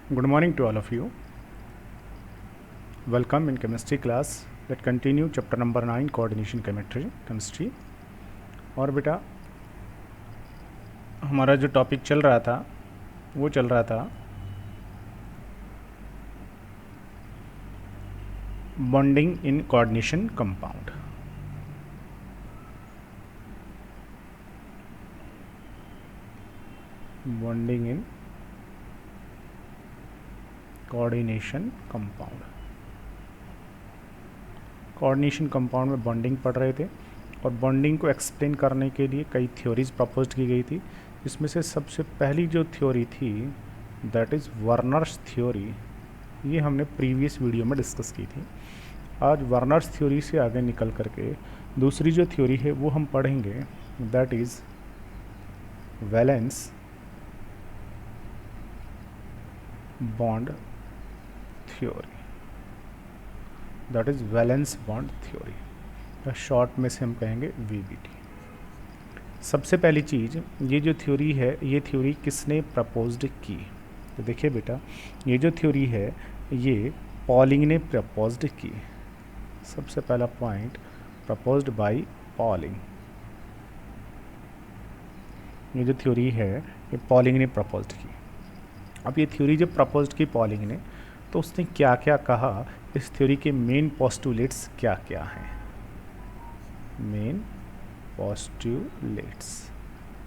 Good morning to all of you. Welcome in chemistry class. Let's continue chapter number 9 coordination chemistry. और बेटा हमारा जो topic चल रहा था वो चल रहा था bonding in coordination compound. Bonding in coordination compound. Coordination compound में बॉन्डिंग पढ़ रहे थे और बॉन्डिंग को एक्सप्लेन करने के लिए कई थ्योरीज प्रपोज की गई थी। इसमें से सबसे पहली जो थ्योरी थी दैट इज़ वर्नर्स थ्योरी। ये हमने प्रीवियस वीडियो में डिस्कस की थी। आज वर्नर्स थ्योरी से आगे निकल करके दूसरी जो थ्योरी है वो हम पढ़ेंगे, that is valence bond theory. That is valence bond theory, या शॉर्ट में से हम कहेंगे VBT। सबसे पहली चीज़, ये जो थ्योरी है ये थ्योरी किसने प्रपोज्ड की? तो देखिए बेटा, ये जो थ्योरी है ये पॉलिंग ने प्रपोज्ड की। सबसे पहला पॉइंट, प्रपोज्ड बाय पॉलिंग। ये जो थ्योरी है ये पॉलिंग ने प्रपोज्ड की। अब ये थ्योरी जब प्रपोज्ड की पॉलिंग ने, तो उसने क्या क्या कहा, इस थ्योरी के मेन पोस्टुलेट्स क्या क्या हैं। मेन पोस्टुलेट्स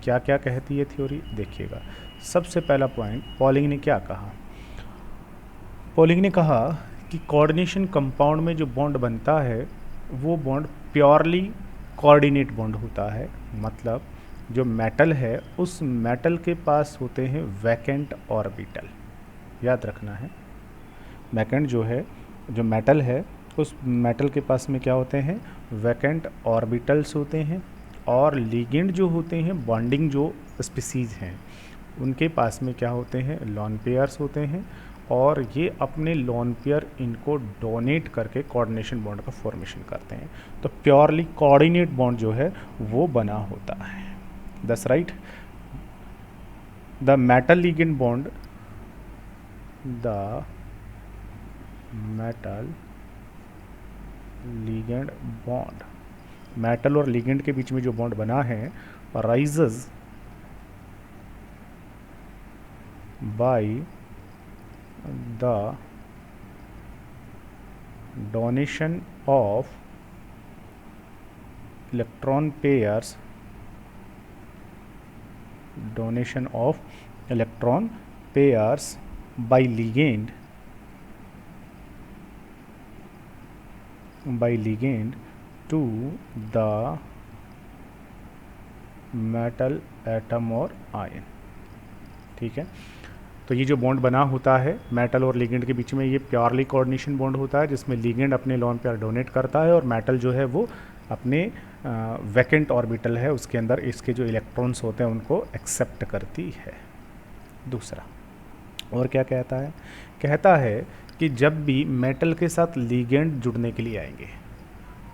क्या क्या कहती है थ्योरी, देखिएगा। सबसे पहला पॉइंट, पॉलिंग ने क्या कहा? पॉलिंग ने कहा कि कोऑर्डिनेशन कंपाउंड में जो बॉन्ड बनता है वो बॉन्ड प्योरली कोऑर्डिनेट बॉन्ड होता है। मतलब जो मेटल है उस मेटल के पास होते हैं वैकेंट ऑर्बिटल। याद रखना है, वैकेंट जो है, जो मेटल है उस मेटल के पास में क्या होते हैं, वैकेंट ऑर्बिटल्स होते हैं। और लिगेंड जो होते हैं, बॉन्डिंग जो स्पीसीज हैं उनके पास में क्या होते हैं, लॉन पेयर्स होते हैं। और ये अपने लॉन पेयर इनको डोनेट करके कोऑर्डिनेशन बॉन्ड का फॉर्मेशन करते हैं। तो प्योरली कोऑर्डिनेट बॉन्ड जो है वो बना होता है। That's right. The metal ligand bond, the metal ligand bond, metal और लिगेंड के बीच में जो बॉन्ड बना है, rises by the donation of electron pairs, donation of electron pairs by ligand to the metal atom or ion। ठीक है, तो ये जो बॉन्ड बना होता है मेटल और लिगेंड के बीच में, ये प्योरली कोऑर्डिनेशन बॉन्ड होता है जिसमें लिगेंड अपने लॉन पेयर डोनेट करता है और मेटल जो है वो अपने वैकेंट ऑर्बिटल है उसके अंदर इसके जो इलेक्ट्रॉन्स होते हैं उनको एक्सेप्ट करती है। दूसरा, और क्या कहता है? कहता है कि जब भी मेटल के साथ लिगेंड जुड़ने के लिए आएंगे,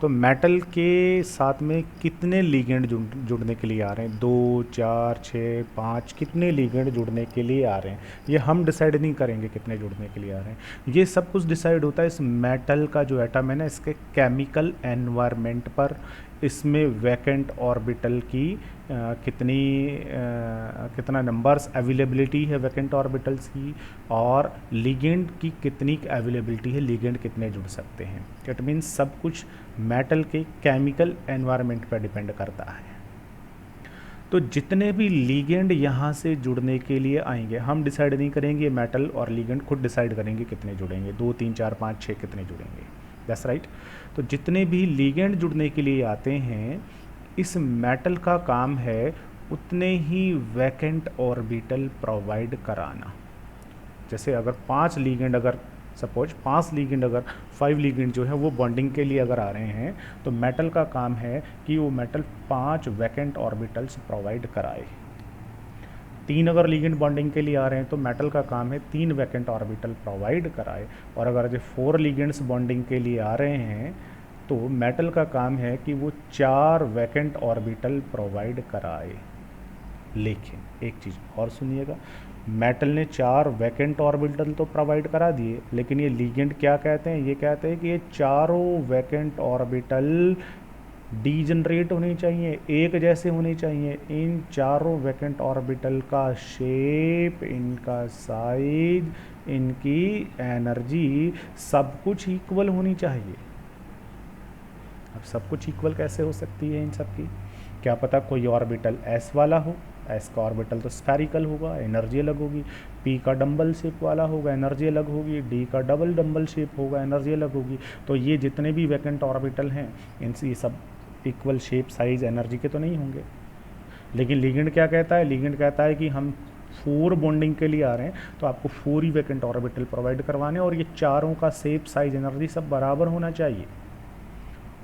तो मेटल के साथ में कितने लिगेंड जुड़ने के लिए आ रहे हैं, 2, 4, 6, 5, कितने लिगेंड जुड़ने के लिए आ रहे हैं, ये हम डिसाइड नहीं करेंगे कितने जुड़ने के लिए आ रहे हैं। ये सब कुछ डिसाइड होता है इस मेटल का जो एटम है ना, इसके केमिकल एनवायरनमेंट पर, इसमें वैकेंट ऑर्बिटल की कितना नंबर्स अवेलेबिलिटी है वैकेंट ऑर्बिटल्स की, और लिगेंड की कितनी अवेलेबिलिटी है, लिगेंड कितने जुड़ सकते हैं। इट मीन्स सब कुछ मेटल के केमिकल एनवायरनमेंट पर डिपेंड करता है। तो जितने भी लिगेंड यहाँ से जुड़ने के लिए आएंगे, हम डिसाइड नहीं करेंगे, मेटल और लिगेंड खुद डिसाइड करेंगे कितने जुड़ेंगे, 2, 3, 4, 5, 6 कितने जुड़ेंगे। That's right. तो जितने भी लिगेंड जुड़ने के लिए आते हैं, इस मेटल का काम है उतने ही वैकेंट ऑर्बिटल प्रोवाइड कराना। जैसे अगर 5 लिगेंड, अगर सपोज 5 लिगेंड, अगर 5 लिगेंड जो है वो बॉन्डिंग के लिए अगर आ रहे हैं, तो मेटल का काम है कि वो मेटल 5 वैकेंट ऑर्बिटल्स प्रोवाइड कराए। 3 अगर लिगेंड बॉन्डिंग के लिए आ रहे हैं तो मेटल का काम है 3 वैकेंट ऑर्बिटल प्रोवाइड कराए। और अगर जो 4 लिगेंड्स बॉन्डिंग के लिए आ रहे हैं तो मेटल का काम है कि वो 4 वैकेंट ऑर्बिटल प्रोवाइड कराए। लेकिन एक चीज़ और सुनिएगा, मेटल ने 4 वैकेंट ऑर्बिटल तो प्रोवाइड करा दिए, लेकिन ये लीगेंड क्या कहते हैं, ये कहते हैं कि ये चारों वैकेंट ऑर्बिटल डीजनरेट होनी चाहिए, एक जैसे होने चाहिए। इन चारों वैकेंट ऑर्बिटल का शेप, इनका साइज, इनकी एनर्जी सब कुछ इक्वल होनी चाहिए। अब सब कुछ इक्वल कैसे हो सकती है इन सब की? क्या पता कोई ऑर्बिटल एस वाला हो, एस का ऑर्बिटल तो स्फेरिकल होगा, एनर्जी अलग होगी। पी का डंबल शेप वाला होगा, एनर्जी अलग होगी। डी का डबल डंबल शेप होगा, एनर्जी अलग होगी। तो ये जितने भी वैकेंट ऑर्बिटल हैं इनसे ये सब इक्वल शेप, साइज, एनर्जी के तो नहीं होंगे। लेकिन लिगेंड क्या कहता है? लिगेंड कहता है कि हम 4 बॉन्डिंग के लिए आ रहे हैं तो आपको 4 ही वैकेंट ऑर्बिटल प्रोवाइड करवाने, और ये चारों का शेप, साइज, एनर्जी सब बराबर होना चाहिए।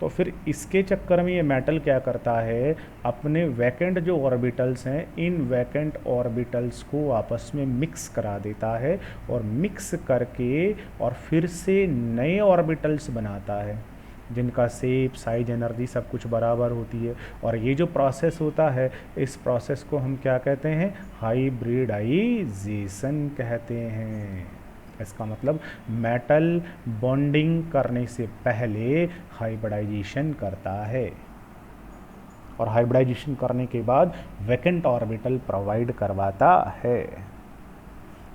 तो फिर इसके चक्कर में ये मेटल क्या करता है, अपने वैकेंट जो ऑर्बिटल्स हैं इन वैकेंट ऑर्बिटल्स को आपस में मिक्स करा देता है, और मिक्स करके और फिर से नए ऑर्बिटल्स बनाता है जिनका शेप, साइज, एनर्जी सब कुछ बराबर होती है। और ये जो प्रोसेस होता है, इस प्रोसेस को हम क्या कहते हैं? हाइब्रिडाइजेशन कहते हैं। इसका मतलब मेटल बॉन्डिंग करने से पहले हाइब्रिडाइजेशन करता है, और हाइब्रिडाइजेशन करने के बाद वैकेंट ऑर्बिटल प्रोवाइड करवाता है।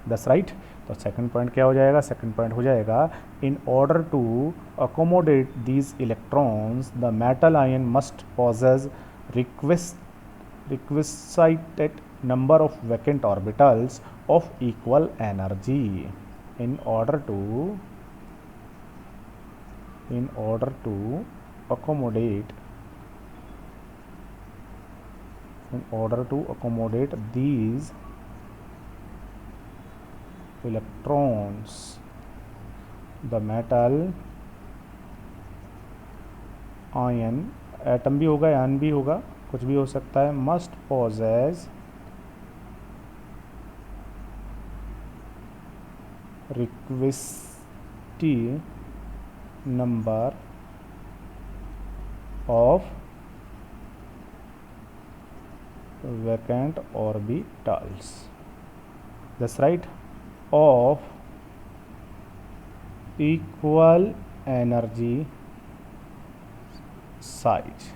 That's right. तो सेकंड पॉइंट क्या हो जाएगा? सेकंड पॉइंट हो जाएगा, in order to accommodate these electrons the metal ion must possess requisite number of vacant orbitals of equal energy. In order to accommodate these electrons, the metal ion, atom भी होगा, ion भी होगा, कुछ भी हो सकता है, must possess requisite number of vacant orbitals, that's right, of equal energy size,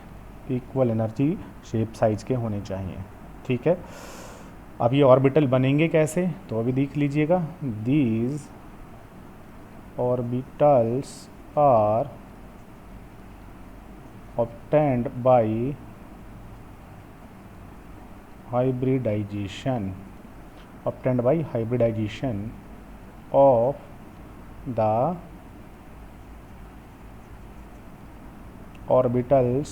equal energy, shape, size के होने चाहिए। ठीक है। अब ये ऑर्बिटल बनेंगे कैसे, तो अभी देख लीजिएगा। These orbitals are obtained by hybridization of the orbitals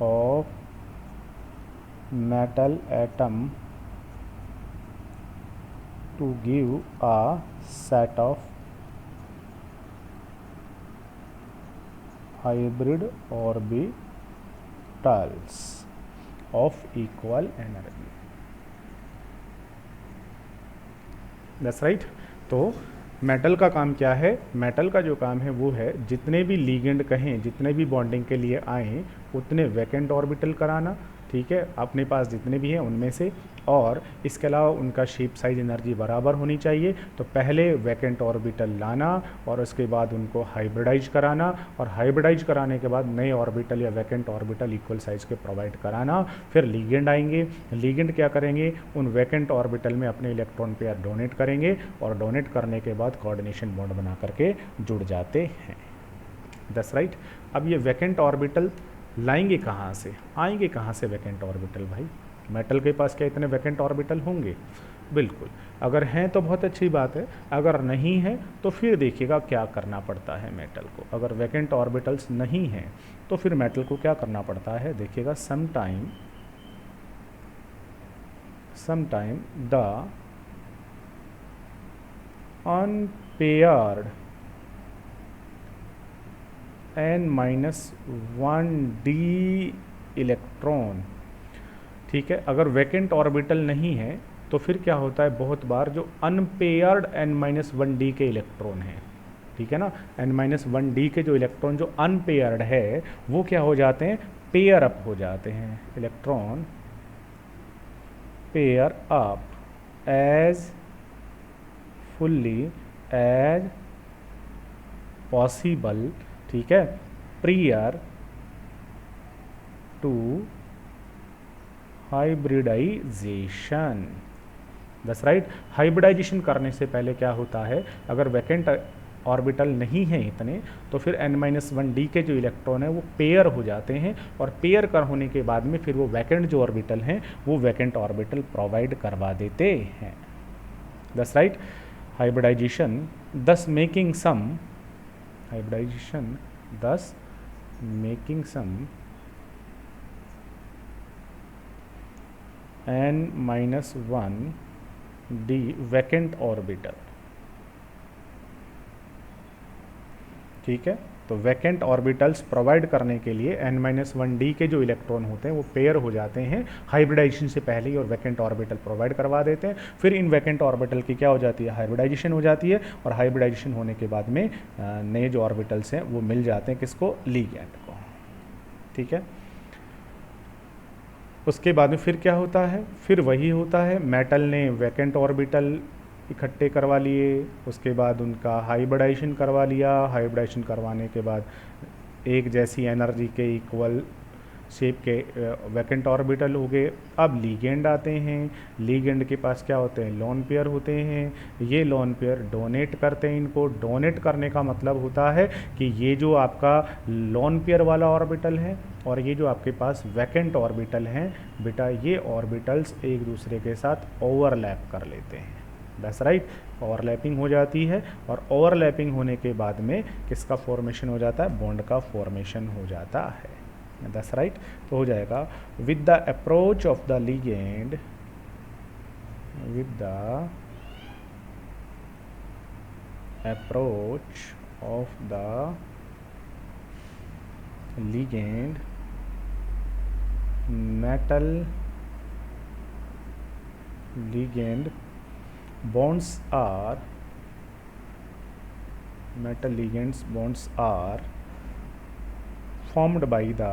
of metal atom to give a set of hybrid orbitals of equal energy. That's right. तो मेटल का काम क्या है? मेटल का जो काम है वो है जितने भी लीगेंड कहें, जितने भी बॉन्डिंग के लिए आएँ उतने वैकेंट ऑर्बिटल कराना, ठीक है, अपने पास जितने भी हैं उनमें से, और इसके अलावा उनका शेप, साइज, एनर्जी बराबर होनी चाहिए। तो पहले वैकेंट ऑर्बिटल लाना और उसके बाद उनको हाइब्रिडाइज कराना, और हाइब्रिडाइज कराने के बाद नए ऑर्बिटल या वैकेंट ऑर्बिटल इक्वल साइज के प्रोवाइड कराना। फिर लीगेंड आएंगे, लीगेंड क्या करेंगे? उन वैकेंट ऑर्बिटल में अपने इलेक्ट्रॉन पेयर डोनेट करेंगे, और डोनेट करने के बाद कोऑर्डिनेशन बॉन्ड बना करके जुड़ जाते हैं। That's right. अब ये वैकेंट ऑर्बिटल लाएंगे कहाँ से, आएंगे कहाँ से वैकेंट ऑर्बिटल? भाई मेटल के पास क्या इतने वैकेंट ऑर्बिटल होंगे? बिल्कुल। अगर हैं तो बहुत अच्छी बात है, अगर नहीं है तो फिर देखिएगा क्या करना पड़ता है मेटल को। अगर वैकेंट ऑर्बिटल्स नहीं हैं तो फिर मेटल को क्या करना पड़ता है, देखिएगा। Sometime the unpaired n-1d electron, ठीक है, अगर वैकेंट ऑर्बिटल नहीं है तो फिर क्या होता है, बहुत बार जो अनपेयर्ड n-1d के इलेक्ट्रॉन हैं, ठीक है ना, n-1d के जो इलेक्ट्रॉन जो अनपेयर्ड है वो क्या हो जाते हैं, पेयर अप हो जाते हैं। Electron pair up as fully as possible, ठीक है, prior to hybridization. That's right. Hybridization करने से पहले क्या होता है, अगर वैकेंट ऑर्बिटल नहीं है इतने, तो फिर n-1d के जो इलेक्ट्रॉन है वो पेयर हो जाते हैं, और पेयर कर होने के बाद में फिर वो वैकेंट जो ऑर्बिटल हैं वो वैकेंट ऑर्बिटल प्रोवाइड करवा देते हैं। That's right. Hybridization thus making some hybridization thus making some n-1d vacant orbital, ठीक है। तो वैकेंट ऑर्बिटल्स प्रोवाइड करने के लिए n-1d के जो इलेक्ट्रॉन होते हैं वो पेयर हो जाते हैं हाइब्रिडाइजेशन से पहले ही, और वैकेंट ऑर्बिटल प्रोवाइड करवा देते हैं। फिर इन वैकेंट ऑर्बिटल की क्या हो जाती है, हाइब्रिडाइजेशन हो जाती है, और हाइब्रिडाइजेशन होने के बाद में नए जो ऑर्बिटल्स हैं वो मिल जाते हैं किसको, लिगैंड को, ठीक है। उसके बाद में फिर क्या होता है, फिर वही होता है, मेटल ने वैकेंट ऑर्बिटल इकट्ठे करवा लिए, उसके बाद उनका हाइब्रिडाइजेशन करवा लिया, हाइब्रिडाइजेशन करवाने के बाद एक जैसी एनर्जी के इक्वल शेप के वैकेंट ऑर्बिटल हो गए। अब लीगेंड आते हैं, लीगेंड के पास क्या होते हैं, लोन पेयर होते हैं। ये लोन पेयर डोनेट करते हैं इनको। डोनेट करने का मतलब होता है कि ये जो आपका लोन पेयर वाला ऑर्बिटल है और ये जो आपके पास वैकेंट ऑर्बिटल हैं, बेटा ये ऑर्बिटल्स एक दूसरे के साथ ओवरलैप कर लेते हैं। That's right. ओवरलैपिंग हो जाती है, और ओवरलैपिंग होने के बाद में किसका फॉर्मेशन हो जाता है, बॉन्ड का फॉर्मेशन हो जाता है। That's right. तो हो जाएगा with the approach of the ligand, with the approach of the ligand metal ligand bonds are metal ligands bonds are formed by the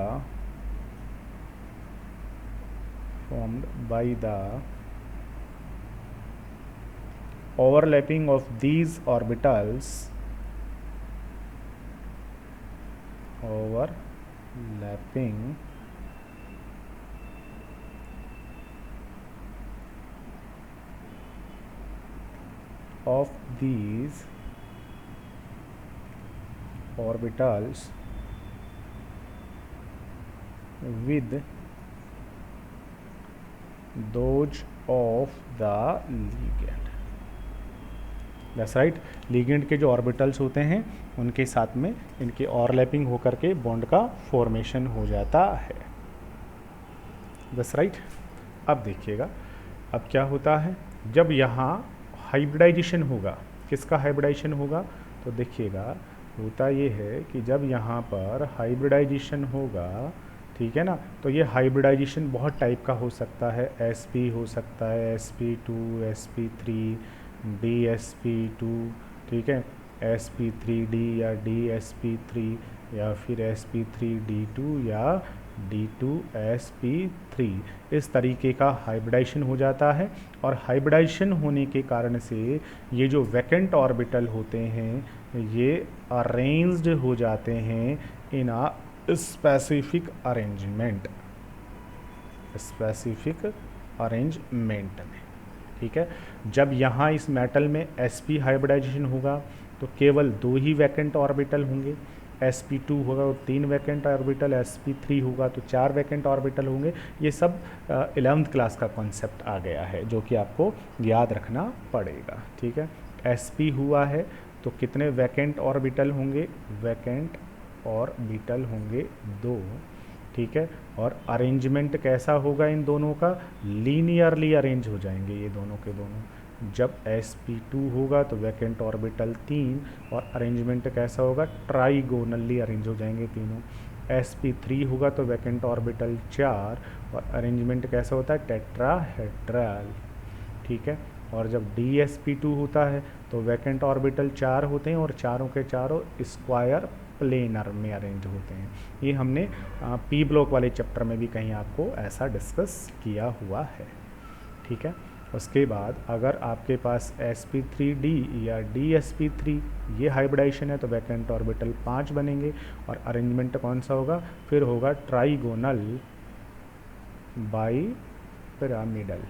overlapping of these orbitals, overlapping of these orbitals with those of the ligand। That's right. Ligand के जो orbitals होते हैं उनके साथ में इनकी overlapping होकर के बॉन्ड का फॉर्मेशन हो जाता है। That's right. अब देखिएगा अब क्या होता है, जब यहाँ हाइब्रिडाइजेशन होगा, किसका हाइब्रिडाइजेशन होगा, तो देखिएगा होता ये है कि जब यहाँ पर हाइब्रिडाइजेशन होगा, ठीक है ना, तो ये हाइब्रिडाइजेशन बहुत टाइप का हो सकता है। sp हो सकता है, sp2, sp3, dsp2, ठीक है, sp3d या dsp3, या फिर sp3d2 या d2sp3, इस तरीके का हाइब्रिडाइजेशन हो जाता है। और हाइब्रिडाइजेशन होने के कारण से ये जो वैकेंट ऑर्बिटल होते हैं ये अरेंज्ड हो जाते हैं इन आ स्पेसिफिक अरेंजमेंट, स्पेसिफिक अरेंजमेंट में, ठीक है। जब यहाँ इस मेटल में sp हाइब्रिडाइजेशन होगा तो केवल 2 ही वैकेंट ऑर्बिटल होंगे, sp2 होगा तो 3 वैकेंट ऑर्बिटल, sp3 होगा तो 4 वैकेंट ऑर्बिटल होंगे। ये सब 11th क्लास का कॉन्सेप्ट आ गया है जो कि आपको याद रखना पड़ेगा, ठीक है। sp हुआ है तो कितने वैकेंट ऑर्बिटल होंगे, वैकेंट ऑर्बिटल होंगे 2, ठीक है। और अरेंजमेंट कैसा होगा इन दोनों का, लीनियरली अरेंज हो जाएंगे ये दोनों के दोनों। जब sp2 होगा तो वैकेंट ऑर्बिटल 3, और अरेंजमेंट कैसा होगा, ट्राइगोनली अरेंज हो जाएंगे तीनों। sp3 होगा तो वैकेंट ऑर्बिटल 4, और अरेंजमेंट कैसा होता है, टेट्राहेड्रल, ठीक है। और जब dsp2 होता है तो वैकेंट ऑर्बिटल 4 होते हैं, और चारों के चारों स्क्वायर प्लेनर में अरेंज होते हैं। ये हमने p ब्लॉक वाले चैप्टर में भी कहीं आपको ऐसा डिस्कस किया हुआ है, ठीक है। उसके बाद अगर आपके पास sp3d या dsp3 ये हाइब्रिडाइजेशन है तो वैकेंट ऑर्बिटल 5 बनेंगे और अरेंजमेंट कौन सा होगा, फिर होगा ट्राइगोनल बाई पिरामिडल,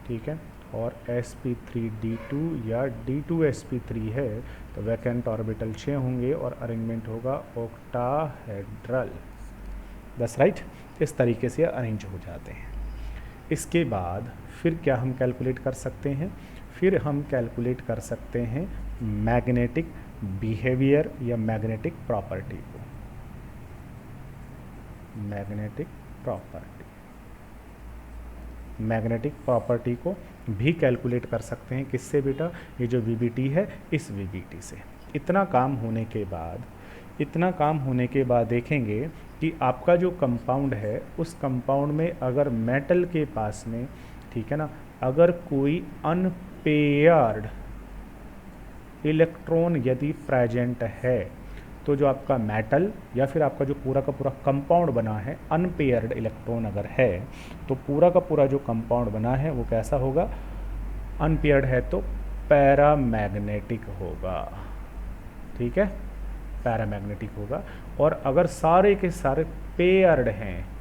ठीक है। और sp3d2 या d2sp3 है तो वैकेंट ऑर्बिटल 6 होंगे और अरेंजमेंट होगा ऑक्टाहेड्रल। That's right. इस तरीके से अरेंज हो जाते हैं। इसके बाद फिर क्या हम कैलकुलेट कर सकते हैं, फिर हम कैलकुलेट कर सकते हैं मैग्नेटिक बिहेवियर या मैग्नेटिक प्रॉपर्टी को। मैग्नेटिक प्रॉपर्टी को भी कैलकुलेट कर सकते हैं। किससे बेटा, ये जो वीबीटी है इस वीबीटी से। इतना काम होने के बाद देखेंगे कि आपका जो कंपाउंड है उस कंपाउंड में अगर मेटल के पास में, ठीक है ना, अगर कोई अनपेयर्ड इलेक्ट्रॉन यदि प्रेजेंट है तो जो आपका मेटल या फिर आपका जो पूरा का पूरा कंपाउंड बना है, अनपेयर्ड इलेक्ट्रॉन अगर है तो पूरा का पूरा जो कंपाउंड बना है वो कैसा होगा, अनपेयर्ड है तो पैरामैग्नेटिक होगा, ठीक है, पैरामैग्नेटिक होगा। और अगर सारे के सारे पेयर्ड हैं,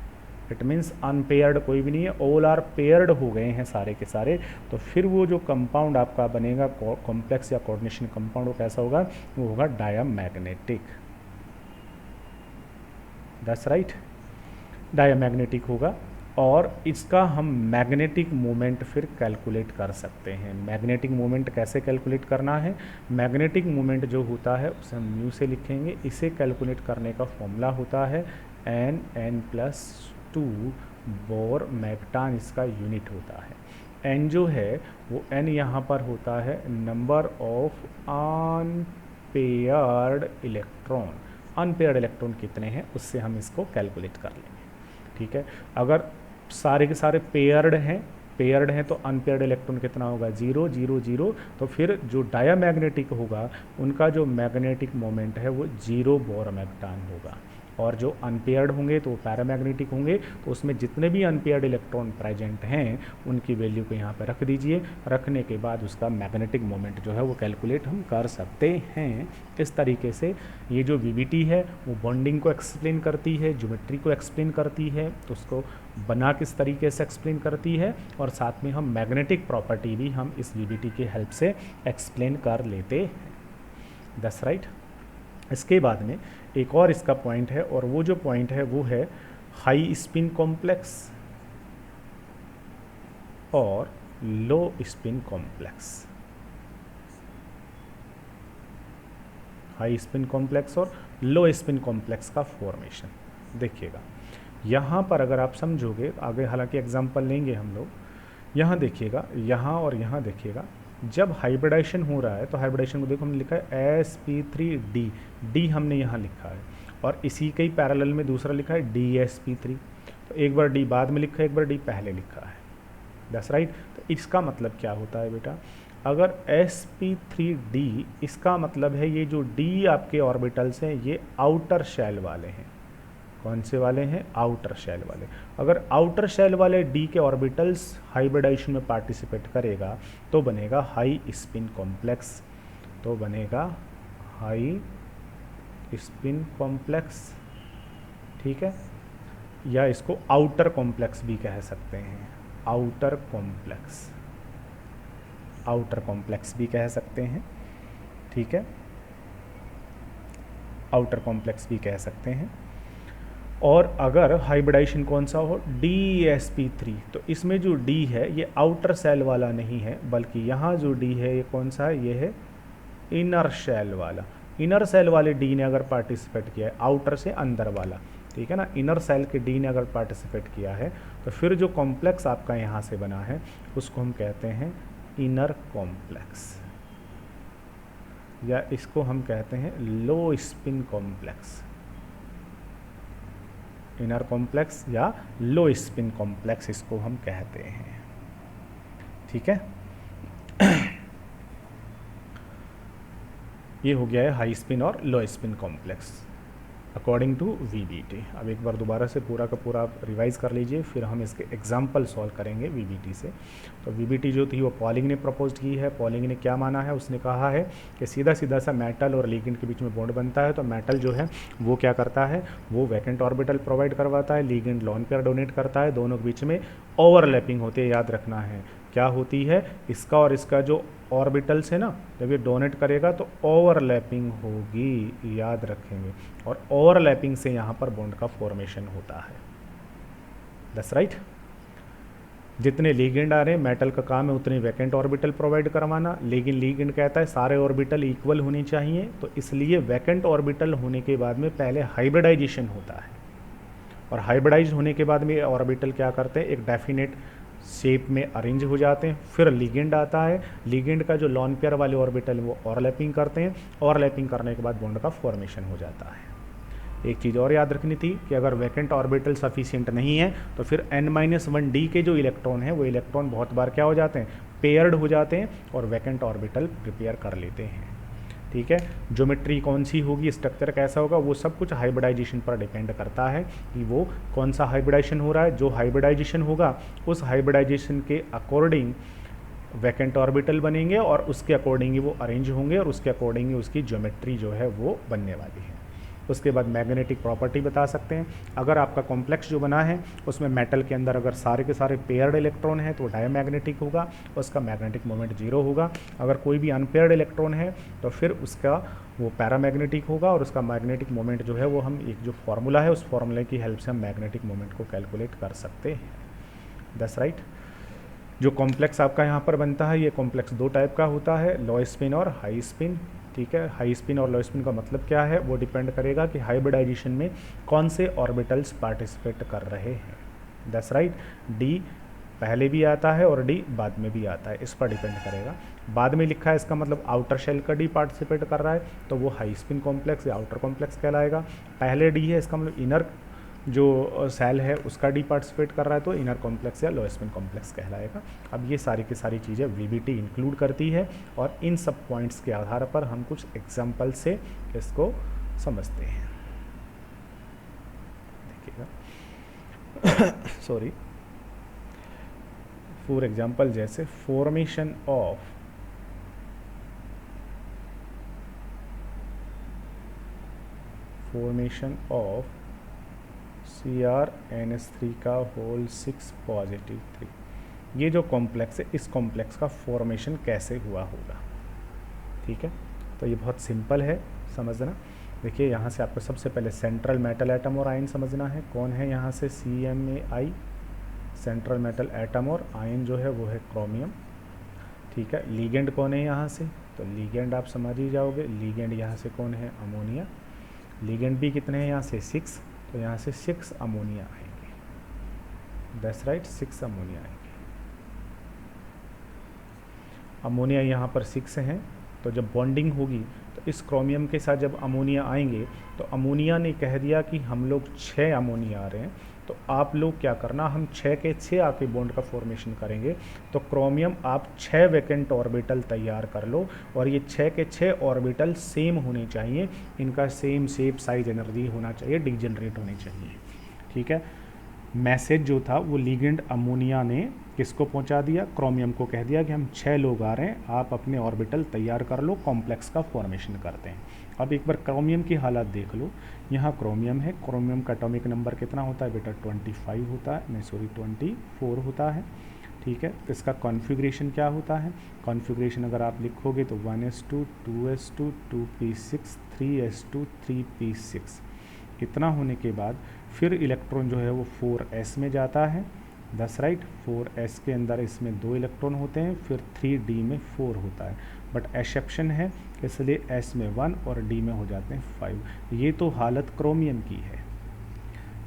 इट मीन्स अनपेयर्ड कोई भी नहीं है, ऑल आर पेयर्ड हो गए हैं सारे के सारे, तो फिर वो जो कंपाउंड आपका बनेगा कॉम्प्लेक्स या कोऑर्डिनेशन कंपाउंड वो कैसा होगा, वो होगा डायमैग्नेटिक। दैट्स राइट, डायमैग्नेटिक होगा। और इसका हम मैग्नेटिक मोमेंट फिर कैलकुलेट कर सकते हैं। मैग्नेटिक मोमेंट कैसे कैलकुलेट करना है, मैग्नेटिक मोमेंट जो होता है उसे हम म्यू से लिखेंगे। इसे कैलकुलेट करने का फॉर्मूला होता है n+2 बोर मैग्टान, इसका यूनिट होता है। n जो है वो n यहाँ पर होता है number of unpaired electron. Unpaired electron कितने हैं उससे हम इसको कैलकुलेट कर लेंगे, ठीक है। अगर सारे के सारे पेयर्ड हैं तो अनपेयर्ड इलेक्ट्रॉन कितना होगा, 0 0 0। तो फिर जो डायमैग्नेटिक होगा उनका जो मैग्नेटिक मोमेंट है वो 0 बोर मैग्टान होगा। और जो अनपेयर्ड होंगे तो वो पैरामैग्नेटिक होंगे, तो उसमें जितने भी अनपेयर्ड इलेक्ट्रॉन प्रेजेंट हैं उनकी वैल्यू को यहाँ पर रख दीजिए। रखने के बाद उसका मैग्नेटिक मोमेंट जो है वो कैलकुलेट हम कर सकते हैं। इस तरीके से ये जो वीबीटी है वो बॉन्डिंग को एक्सप्लेन करती है, ज्योमेट्री को एक्सप्लेन करती है, तो उसको बना किस तरीके से एक्सप्लेन करती है, और साथ में हम मैग्नेटिक प्रॉपर्टी भी हम इस वीबीटी की हेल्प से एक्सप्लेन कर लेते हैं। That's right. इसके बाद में एक और इसका पॉइंट है, और वो जो पॉइंट है वो है हाई स्पिन कॉम्प्लेक्स और low spin complex. High spin complex और लो स्पिन कॉम्प्लेक्स का फॉर्मेशन देखिएगा। यहाँ पर अगर आप समझोगे, आगे हालांकि एग्जांपल लेंगे हम लोग, यहाँ देखिएगा, यहाँ और यहाँ देखिएगा, जब हाइब्रिडाइजेशन हो रहा है तो हाइब्रिडाइजेशन को देखो हमने लिखा है sp3d, डी हमने यहाँ लिखा है, और इसी के ही पैरेलल में दूसरा लिखा है dsp3। तो एक बार डी बाद में लिखा है, एक बार डी पहले लिखा है। That's right. तो इसका मतलब क्या होता है बेटा, अगर sp3d, इसका मतलब है ये जो d आपके ऑर्बिटल्स हैं ये आउटर शेल वाले हैं। कौन से वाले हैं, आउटर शेल वाले। अगर आउटर शेल वाले d के ऑर्बिटल्स हाइब्रिडाइजेशन में पार्टिसिपेट करेगा तो बनेगा हाई स्पिन कॉम्प्लेक्स, तो बनेगा हाई स्पिन कॉम्प्लेक्स, ठीक है, या इसको आउटर कॉम्प्लेक्स भी कह सकते हैं, आउटर कॉम्प्लेक्स, आउटर कॉम्प्लेक्स भी कह सकते हैं, ठीक है, आउटर कॉम्प्लेक्स भी कह सकते हैं। और अगर हाइब्रिडाइजेशन कौन सा हो, dsp3, तो इसमें जो d है ये आउटर सेल वाला नहीं है, बल्कि यहाँ जो d है ये कौन सा है, ये है इनर शेल वाला। इनर सेल वाले d ने अगर पार्टिसिपेट किया है, आउटर से अंदर वाला, ठीक है ना, इनर सेल के d ने अगर पार्टिसिपेट किया है तो फिर जो कॉम्प्लेक्स आपका यहाँ से बना है उसको हम कहते हैं इनर कॉम्प्लेक्स, या इसको हम कहते हैं लो स्पिन कॉम्प्लेक्स। इनर कॉम्प्लेक्स या लो स्पिन कॉम्प्लेक्स इसको हम कहते हैं, ठीक है। ये हो गया है हाई स्पिन और low spin complex. According to VBT। अब एक बार दोबारा से पूरा का पूरा आप रिवाइज़ कर लीजिए, फिर हम इसके एग्जाम्पल सॉल्व करेंगे VBT से। तो VBT जो थी वो पॉलिंग ने प्रपोज की है। पॉलिंग ने क्या माना है, उसने कहा है कि सीधा सीधा सा मेटल और लिगेंड के बीच में बॉन्ड बनता है, तो मेटल जो है वो क्या करता है, वो वैकेंट ऑर्बिटल प्रोवाइड करवाता है, लिगेंड लोन पेयर डोनेट करता है, दोनों के बीच में ओवरलैपिंग होती है। याद रखना है क्या होती है, इसका और इसका जो ऑर्बिटल्स है ना, जब ये डोनेट करेगा तो ओवरलैपिंग होगी, याद रखेंगे, और ओवरलैपिंग से यहाँ पर बॉन्ड का फॉर्मेशन होता है। That's right. जितने लिगेंड आ रहे हैं, मेटल का काम है उतने वैकेंट ऑर्बिटल प्रोवाइड करवाना, लेकिन लिगेंड कहता है सारे ऑर्बिटल इक्वल होने चाहिए, तो इसलिए वैकेंट ऑर्बिटल होने के बाद में पहले हाइब्रिडाइजेशन होता है, और हाइब्रिडाइज होने के बाद में ऑर्बिटल क्या करते हैं, एक डेफिनेट शेप में अरेंज हो जाते हैं। फिर लिगेंड आता है, लिगेंड का जो लॉन पेयर वाले ऑर्बिटल वो ओवरलैपिंग करते हैं, ओवरलैपिंग करने के बाद बॉन्ड का फॉर्मेशन हो जाता है। एक चीज़ और याद रखनी थी कि अगर वैकेंट ऑर्बिटल सफिशिएंट नहीं है तो फिर n-1d के जो इलेक्ट्रॉन है वो इलेक्ट्रॉन बहुत बार क्या हो जाते हैं, पेयर्ड हो जाते हैं और वैकेंट ऑर्बिटल प्रिपेयर कर लेते हैं। ठीक है, ज्योमेट्री कौन सी होगी, स्ट्रक्चर कैसा होगा, वो सब कुछ हाइब्रिडाइजेशन पर डिपेंड करता है कि वो कौन सा हाइब्रिडाइजेशन हो रहा है। जो हाइब्रिडाइजेशन होगा उस हाइब्रिडाइजेशन के अकॉर्डिंग वैकेंट ऑर्बिटल बनेंगे और उसके अकॉर्डिंग ही वो अरेंज होंगे और उसके अकॉर्डिंग ही उसकी ज्योमेट्री जो है वो बनने वाली है। उसके बाद मैग्नेटिक प्रॉपर्टी बता सकते हैं। अगर आपका कॉम्प्लेक्स जो बना है उसमें मेटल के अंदर अगर सारे के सारे पेयर्ड इलेक्ट्रॉन है तो डायमैग्नेटिक होगा, उसका मैग्नेटिक मोमेंट 0 होगा। अगर कोई भी अनपेयर्ड इलेक्ट्रॉन है तो फिर उसका वो पैरामैग्नेटिक होगा और उसका मैग्नेटिक मोमेंट जो है वो हम एक जो फार्मूला है उस फार्मूले की हेल्प से हम मैग्नेटिक मोमेंट को कैलकुलेट कर सकते हैं। That's right. जो कॉम्प्लेक्स आपका यहाँ पर बनता है, ये कॉम्प्लेक्स दो टाइप का होता है, लो स्पिन और हाई स्पिन। ठीक है, हाई स्पिन और लो स्पिन का मतलब क्या है, वो डिपेंड करेगा कि हाइब्रिडाइजेशन में कौन से ऑर्बिटल्स पार्टिसिपेट कर रहे हैं। That's right. डी पहले भी आता है और डी बाद में भी आता है, इस पर डिपेंड करेगा। बाद में लिखा है इसका मतलब आउटर शेल का डी पार्टिसिपेट कर रहा है तो वो हाई स्पिन कॉम्प्लेक्स या आउटर कॉम्प्लेक्स कहलाएगा। पहले डी है इसका मतलब इनर जो सेल है उसका डी पार्टिसिपेट कर रहा है तो इनर कॉम्प्लेक्स या लो स्पिन कॉम्प्लेक्स कहलाएगा। अब ये सारी की सारी चीज़ें VBT इंक्लूड करती है और इन सब पॉइंट्स के आधार पर हम कुछ एग्जाम्पल से इसको समझते हैं। देखिएगा सॉरी, फॉर एग्जाम्पल जैसे फॉर्मेशन ऑफ CrNH3 का होल 6 पॉजिटिव 3, ये जो कॉम्प्लेक्स है इस कॉम्प्लेक्स का फॉर्मेशन कैसे हुआ होगा। ठीक है, तो ये बहुत सिंपल है समझना। देखिए यहाँ से आपको सबसे पहले सेंट्रल मेटल एटम और आयन समझना है। कौन है यहाँ से CMaI, सेंट्रल मेटल एटम, और आयन जो है वो है क्रोमियम। ठीक है, लीगेंड कौन है यहाँ से, तो लीगेंड आप समझ ही जाओगे, लीगेंड यहाँ से कौन है, अमोनिया। लीगेंड भी कितने हैं यहाँ से 6, तो यहाँ से 6 अमोनिया आएंगे। दैट्स राइट, 6 अमोनिया आएंगे। अमोनिया यहाँ पर 6 हैं, तो जब बॉन्डिंग होगी तो इस क्रोमियम के साथ जब अमोनिया आएंगे तो अमोनिया ने कह दिया कि हम लोग 6 अमोनिया आ रहे हैं, तो आप लोग क्या करना, हम 6 के 6 आके बॉन्ड का फॉर्मेशन करेंगे। तो क्रोमियम आप 6 वैकेंट ऑर्बिटल तैयार कर लो और ये 6 के 6 ऑर्बिटल सेम होने चाहिए, इनका सेम शेप साइज एनर्जी होना चाहिए, डिजनरेट होने चाहिए। ठीक है, मैसेज जो था वो लिगेंड अमोनिया ने किसको पहुंचा दिया, क्रोमियम को कह दिया कि हम 6 लोग आ रहे हैं, आप अपने ऑर्बिटल तैयार कर लो, कॉम्प्लेक्स का फॉर्मेशन करते हैं। अब एक बार क्रोमियम की हालत देख लो, यहाँ क्रोमियम है, क्रोमियम का एटॉमिक नंबर कितना होता है बेटा 25 होता है, नहीं सॉरी 24 होता है। ठीक है, इसका कॉन्फ़िगरेशन क्या होता है, कॉन्फ़िगरेशन अगर आप लिखोगे तो 1s2 2s2 2p6 3s2 3p6, इतना होने के बाद फिर इलेक्ट्रॉन जो है वो 4s में जाता है। दस राइट, 4s के अंदर इसमें 2 इलेक्ट्रॉन होते हैं, फिर 3d में 4 होता है, बट एक्सेप्शन है इसलिए s में 1 और d में हो जाते हैं 5। ये तो हालत क्रोमियम की है।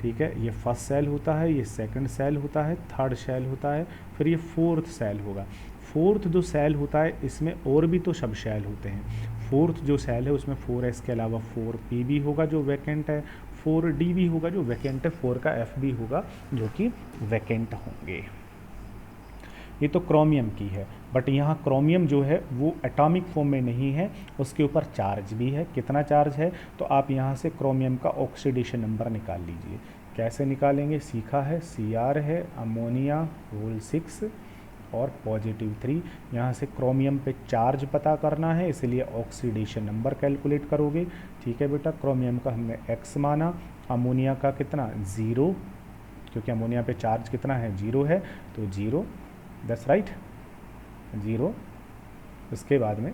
ठीक है, ये फर्स्ट सेल होता है, ये सेकंड सेल होता है, थर्ड सेल होता है, फिर ये फोर्थ सेल होगा। फोर्थ जो सेल होता है इसमें और भी तो सब सेल होते हैं। फोर्थ जो सेल है उसमें 4s के अलावा 4p भी होगा जो वैकेंट है, 4d भी होगा जो वैकेंट है, 4 का f भी होगा जो कि वैकेंट होंगे। ये तो क्रोमियम की है, बट यहाँ क्रोमियम जो है वो एटॉमिक फॉर्म में नहीं है, उसके ऊपर चार्ज भी है। कितना चार्ज है, तो आप यहाँ से क्रोमियम का ऑक्सीडेशन नंबर निकाल लीजिए। कैसे निकालेंगे, सीखा है, Cr है, अमोनिया होल 6 और +3। यहाँ से क्रोमियम पे चार्ज पता करना है, इसलिए ऑक्सीडेशन नंबर कैलकुलेट करोगे। ठीक है बेटा, क्रोमियम का हमने x माना, अमोनिया का कितना 0, क्योंकि अमोनिया पे चार्ज कितना है 0 है, तो 0, दैट्स राइट 0। इसके बाद में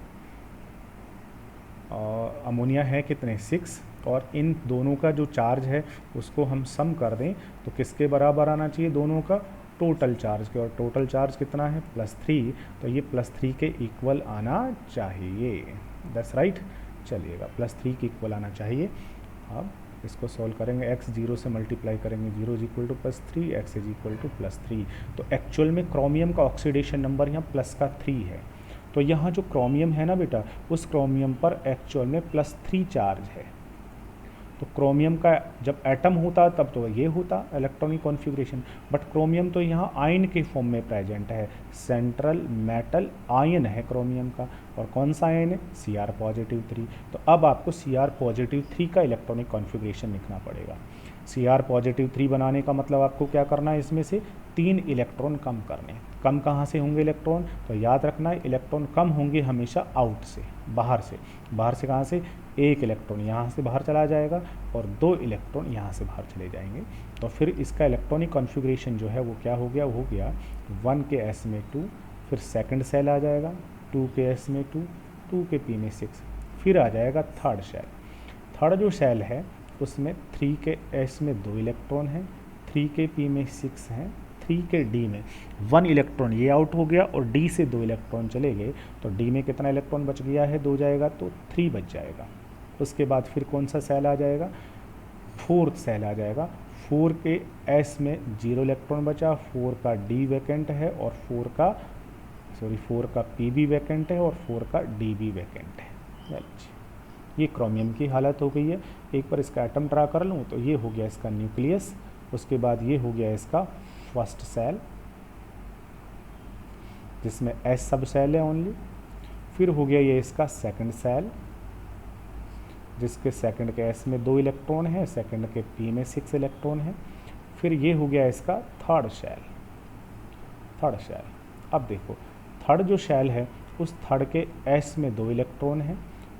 अमोनिया है कितने 6, और इन दोनों का जो चार्ज है उसको हम सम कर दें तो किसके बराबर आना चाहिए, दोनों का टोटल चार्ज के, और टोटल चार्ज कितना है +3, तो ये +3 के इक्वल आना चाहिए। दैट्स राइट, चलिएगा +3 के इक्वल आना चाहिए। अब इसको सॉल्व करेंगे, x 0 से मल्टीप्लाई करेंगे, 0 is equal to +3, x is equal to +3। तो एक्चुअल में क्रोमियम का ऑक्सीडेशन नंबर यहाँ +3 है। तो यहाँ जो क्रोमियम है ना बेटा, उस क्रोमियम पर एक्चुअल में +3 चार्ज है। तो क्रोमियम का जब एटम होता तब तो ये होता इलेक्ट्रॉनिक कॉन्फ़िगरेशन, बट क्रोमियम तो यहाँ आयन के फॉर्म में प्रेजेंट है, सेंट्रल मेटल आयन है क्रोमियम का। और कौन सा आयन है, Cr+3। तो अब आपको Cr+3 का इलेक्ट्रॉनिक कॉन्फ़िगरेशन लिखना पड़ेगा। Cr+3 बनाने का मतलब आपको क्या करना है, इसमें से 3 इलेक्ट्रॉन कम करने। कम कहाँ से होंगे इलेक्ट्रॉन, तो याद रखना है इलेक्ट्रॉन कम होंगे हमेशा आउट से, बाहर से। बाहर से कहाँ से, 1 इलेक्ट्रॉन यहाँ से बाहर चला जाएगा और 2 इलेक्ट्रॉन यहाँ से बाहर चले जाएंगे। तो फिर इसका इलेक्ट्रॉनिक कॉन्फ़िगरेशन जो है वो क्या हो गया, वो हो गया 1 के s में 2, फिर सेकंड सेल आ जाएगा 2 के s में 2, 2 के p में 6, फिर आ जाएगा थर्ड सेल। थर्ड जो सेल है उसमें 3 के s में 2 इलेक्ट्रॉन हैं, 3 के p में 6 हैं, 3 के d में 1 इलेक्ट्रॉन ये आउट हो गया और d से 2 इलेक्ट्रॉन चले गए, तो d में कितना इलेक्ट्रॉन बच गया है, 2 जाएगा तो 3 बच जाएगा। उसके बाद फिर कौन सा सेल आ जाएगा, फोर्थ सेल आ जाएगा। 4 के s में 0 इलेक्ट्रॉन बचा, 4 का d वैकेंट है और 4 का p भी वैकेंट है और 4 का d भी वैकेंट है। ये क्रोमियम की हालत हो गई है। एक बार इसका एटम ड्रा कर लूँ तो ये हो गया इसका न्यूक्लियस, उसके बाद ये हो गया इसका फर्स्ट सेल जिसमें s सब सेल है ओनली, फिर हो गया ये इसका सेकंड सेल जिसके सेकंड के s में 2 इलेक्ट्रॉन है, सेकंड के p में 6 इलेक्ट्रॉन है, फिर ये हो गया इसका थर्ड सेल। अब देखो थर्ड जो सेल है उस थर्ड के s में 2 इलेक्ट्रॉन है,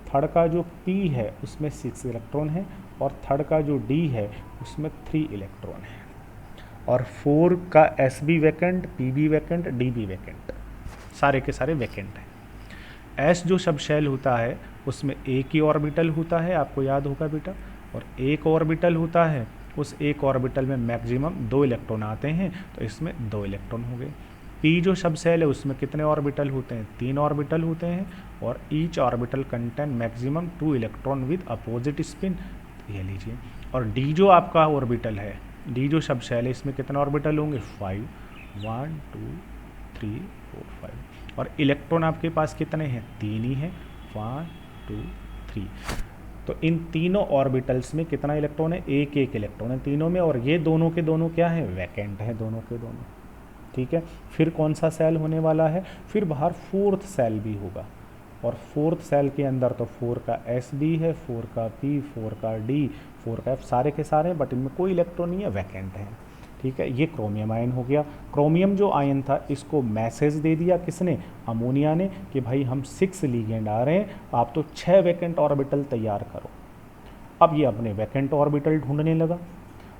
थर्ड का जो p है उसमें 6 इलेक्ट्रॉन है और थर्ड का जो d है उसमें 3 इलेक्ट्रॉन है, और 4 का s भी वैकेंट, p भी वैकेंट, d भी वैकेंट, सारे के सारे वैकेंट हैं। s जो सब शेल होता है उसमें एक ही ऑर्बिटल होता है, आपको याद होगा बेटा, और एक ऑर्बिटल होता है, उस एक ऑर्बिटल में मैक्सिमम 2 इलेक्ट्रॉन आते हैं, तो इसमें 2 इलेक्ट्रॉन हो गए। p जो सब सेल है उसमें कितने ऑर्बिटल होते हैं, 3 ऑर्बिटल होते हैं, और each orbital contain maximum 2 electron with opposite spin, ये लीजिए। और d जो आपका ऑर्बिटल है, d जो सब सेल है इसमें कितने ऑर्बिटल होंगे, 5, 1 2 3 4 5, और इलेक्ट्रॉन आपके पास कितने हैं, 3 ही हैं, 1 2 3। तो इन तीनों ऑर्बिटल्स में कितना इलेक्ट्रॉन है, एक एक इलेक्ट्रॉन है तीनों में, और ये दोनों के दोनों क्या है, वैकेंट है दोनों के दोनों। ठीक है, फिर कौन सा सेल होने वाला है, फिर बाहर फोर्थ सेल भी होगा, और फोर्थ सेल के अंदर तो 4 का s भी है, 4 का p, 4 का d, 4 का f, सारे के सारे, बट इनमें कोई इलेक्ट्रॉन नहीं है, वैकेंट है। ठीक है, ये क्रोमियम आयन हो गया। क्रोमियम जो आयन था इसको मैसेज दे दिया किसने, अमोनिया ने, कि भाई हम 6 लिगेंड आ रहे हैं, आप तो 6 वैकेंट ऑर्बिटल तैयार करो। अब ये अपने वैकेंट ऑर्बिटल ढूंढने लगा,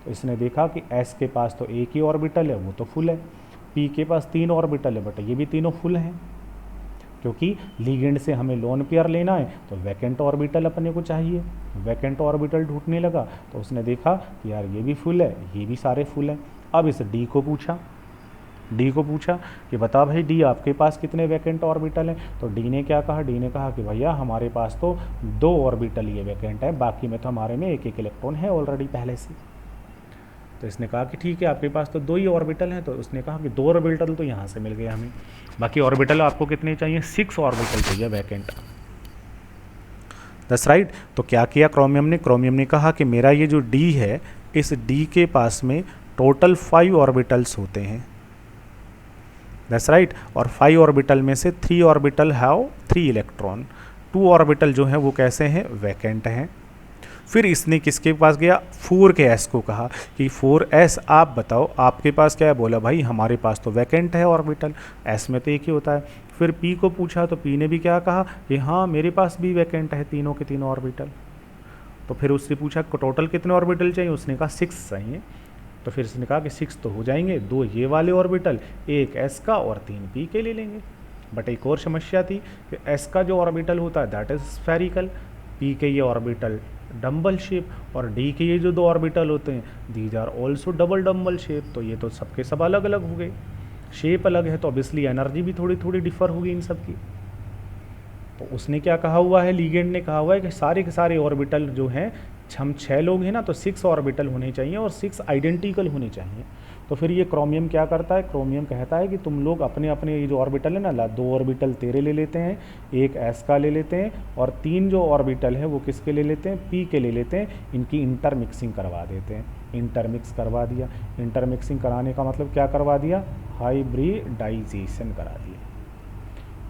तो इसने देखा कि s के पास तो एक ही ऑर्बिटल है, वो तो फुल है, p के पास 3 ऑर्बिटल है, बट ये भी तीनों फुल हैं, क्योंकि लिगेंड से हमें लोन पेयर लेना है तो वैकेंट ऑर्बिटल अपने को चाहिए। वैकेंट ऑर्बिटल ढूंढने लगा तो उसने देखा कि यार ये भी फुल है, ये भी सारे फुल हैं। अब इस डी को पूछा कि बता भाई डी आपके पास कितने वैकेंट ऑर्बिटल हैं, तो डी ने क्या कहा, डी ने कहा कि भैया हमारे पास तो 2 ऑर्बिटल ये वैकेंट है, बाकी में तो हमारे में एक एक इलेक्ट्रॉन है ऑलरेडी पहले से। तो इसने कहा कि ठीक है आपके पास तो 2 ही ऑर्बिटल हैं, तो उसने कहा कि 2 ऑर्बिटल तो यहाँ से मिल गए हमें, बाकी ऑर्बिटल आपको कितने चाहिए, 6 ऑर्बिटल चाहिए वैकेंट। That's right. तो क्या किया क्रोमियम ने कहा कि मेरा ये जो डी है, इस डी के पास में टोटल 5 ऑर्बिटल्स होते हैं। That's right. और 5 ऑर्बिटल में से 3 ऑर्बिटल हैव 3 इलेक्ट्रॉन, 2 ऑर्बिटल जो हैं वो कैसे हैं, वैकेंट हैं। फिर इसने किसके पास गया, 4 के एस को कहा कि 4s आप बताओ आपके पास क्या है, बोला भाई हमारे पास तो वैकेंट है ऑर्बिटल, एस में तो एक ही होता है। फिर p को पूछा तो p ने भी क्या कहा कि हाँ मेरे पास भी वैकेंट है तीनों के तीनों ऑर्बिटल। तो फिर उससे पूछा टोटल कितने ऑर्बिटल चाहिए, उसने कहा 6 चाहिए। तो फिर इसने कहा कि 6 तो हो जाएंगे, 2 ये वाले ऑर्बिटल, एक s का और 3 p के ले लेंगे। बट एक और समस्या थी कि s का जो ऑर्बिटल होता है दैट इज स्फेरिकल, p के ये ऑर्बिटल डम्बल शेप, और d के ये जो 2 ऑर्बिटल होते हैं these are also double dumbbell shape. तो ये तो सबके सब अलग अलग हो गए, शेप अलग है तो ऑब्वियसली एनर्जी भी थोड़ी थोड़ी डिफर होगी इन सब की। तो उसने क्या कहा हुआ है, लीगेंड ने कहा हुआ है कि सारे के सारे ऑर्बिटल जो हैं, हम 6 लोग हैं ना, तो 6 ऑर्बिटल होने चाहिए और 6 आइडेंटिकल होने चाहिए। तो फिर ये क्रोमियम क्या करता है, क्रोमियम कहता है कि तुम लोग अपने अपने ये जो ऑर्बिटल है ना, 2 ऑर्बिटल तेरे ले लेते हैं, एक एस का ले लेते हैं, और 3 जो ऑर्बिटल है वो किसके ले लेते हैं, पी के ले लेते हैं, इनकी इंटरमिक्सिंग करवा देते हैं। इंटरमिक्स करवा दिया, इंटरमिक्सिंग कराने का मतलब क्या करवा दिया, हाइब्रिडाइजेशन करा दिया।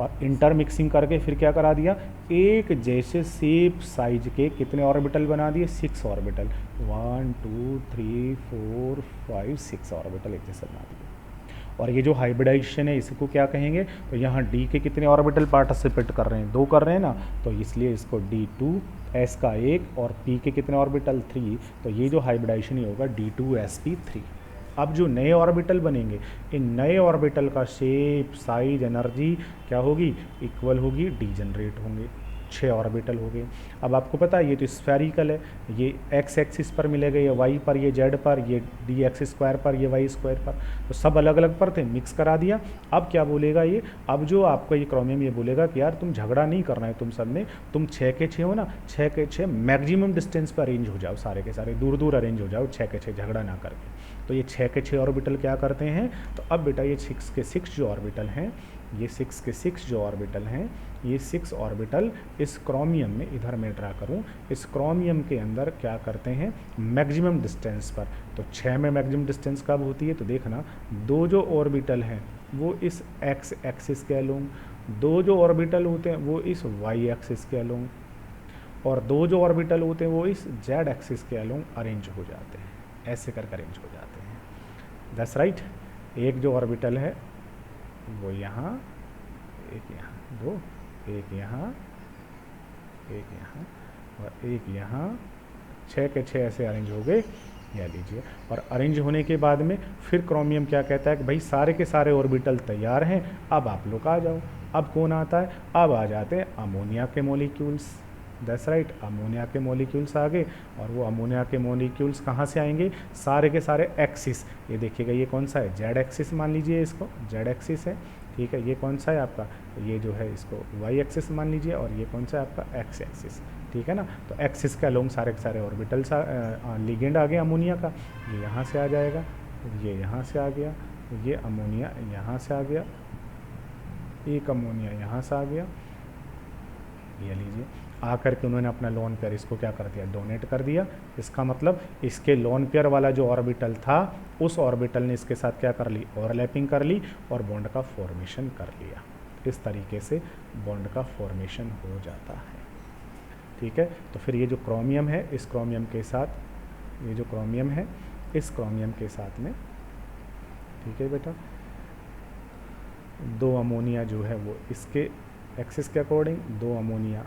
और इंटरमिक्सिंग करके फिर क्या करा दिया, एक जैसे सेप साइज के कितने ऑर्बिटल बना दिए, 6 ऑर्बिटल, 1 2 3 4 5 6 ऑर्बिटल एक जैसे बना दिए। और ये जो हाइब्रिडाइजेशन है इसको क्या कहेंगे, तो यहाँ डी के कितने ऑर्बिटल पार्टिसिपेट कर रहे हैं, 2 कर रहे हैं ना, तो इसलिए इसको D2, एस का 1 और पी के कितने ऑर्बिटल 3, तो ये जो हाइब्रिडाइजेशन ही होगा D2sp3। अब जो नए ऑर्बिटल बनेंगे, इन नए ऑर्बिटल का शेप साइज एनर्जी क्या होगी, इक्वल होगी, डीजनरेट होंगे, 6 ऑर्बिटल हो गए। अब आपको पता है ये तो स्फेरिकल है, ये एक्स एक्सिस पर मिलेगा, ये वाई पर, ये जेड पर, ये डी एक्स स्क्वायर पर, ये वाई स्क्वायर पर, तो सब अलग अलग पर थे, मिक्स करा दिया। अब क्या बोलेगा ये, अब जो आपका ये क्रोमियम ये बोलेगा कि यार तुम झगड़ा नहीं करना है तुम सब ने, तुम 6 के 6 हो ना, 6 के 6 मैक्सिमम डिस्टेंस पर अरेंज हो जाओ, सारे के सारे दूर दूर अरेंज हो जाओ, 6 के 6 झगड़ा ना करके। तो ये 6 के 6 ऑर्बिटल क्या करते हैं, तो अब बेटा ये 6 के 6 जो ऑर्बिटल हैं, ये 6 के 6 जो ऑर्बिटल हैं, ये 6 ऑर्बिटल इस क्रोमियम में, इधर मैं ड्रा करूं, इस क्रोमियम के अंदर क्या करते हैं, मैक्सिमम डिस्टेंस पर। तो 6 में मैक्सिमम डिस्टेंस कब होती है, तो देखना 2 जो ऑर्बिटल हैं वो इस एक्स एक्सिस के अलोंग, 2 जो ऑर्बिटल होते हैं वो इस वाई एक्सिस के अलोंग, और 2 जो ऑर्बिटल होते हैं वो इस जेड एक्सिस के अलोंग अरेंज हो जाते हैं, ऐसे करके अरेंज हो जाते हैं। That's right. एक जो ऑर्बिटल है वो यहाँ, एक यहाँ, 2, एक यहाँ, एक यहाँ और एक यहाँ, 6 के 6 ऐसे अरेंज हो गए, यह लीजिए। और अरेंज होने के बाद में फिर क्रोमियम क्या कहता है कि भाई सारे के सारे ऑर्बिटल तैयार हैं, अब आप लोग आ जाओ। अब कौन आता है, अब आ जाते हैं अमोनिया के मॉलिक्यूल्स। दैट्स राइट, अमोनिया के मॉलिक्यूल्स आ गए, और वो अमोनिया के मॉलिक्यूल्स कहाँ से आएंगे, सारे के सारे एक्सिस, ये देखिएगा ये कौन सा है, जेड एक्सिस मान लीजिए इसको, जेड एक्सिस है, ठीक है। ये कौन सा है आपका, ये जो है इसको वाई एक्सिस मान लीजिए, और ये कौन सा है आपका एक्स एक्सिस, ठीक है ना। तो एक्सिस के अलोंग सारे के सारे ऑर्बिटल लिगेंड आ गए अमोनिया का, ये यहाँ से आ जाएगा, ये यहाँ से आ गया, ये अमोनिया यहाँ से आ गया, एक अमोनिया यहाँ से आ गया, ये लीजिए। आकर के उन्होंने अपना लोन पेयर इसको क्या कर दिया, डोनेट कर दिया। इसका मतलब इसके लोन पेयर वाला जो ऑर्बिटल था उस ऑर्बिटल ने इसके साथ क्या कर ली, ओवरलैपिंग कर ली और बॉन्ड का फॉर्मेशन कर लिया। इस तरीके से बॉन्ड का फॉर्मेशन हो जाता है, ठीक है। तो फिर ये जो क्रोमियम है, इस क्रोमियम के साथ, ये जो क्रोमियम है इस क्रोमियम के साथ में, ठीक है बेटा, 2 अमोनिया जो है वो इसके एक्सिस के अकॉर्डिंग, 2 अमोनिया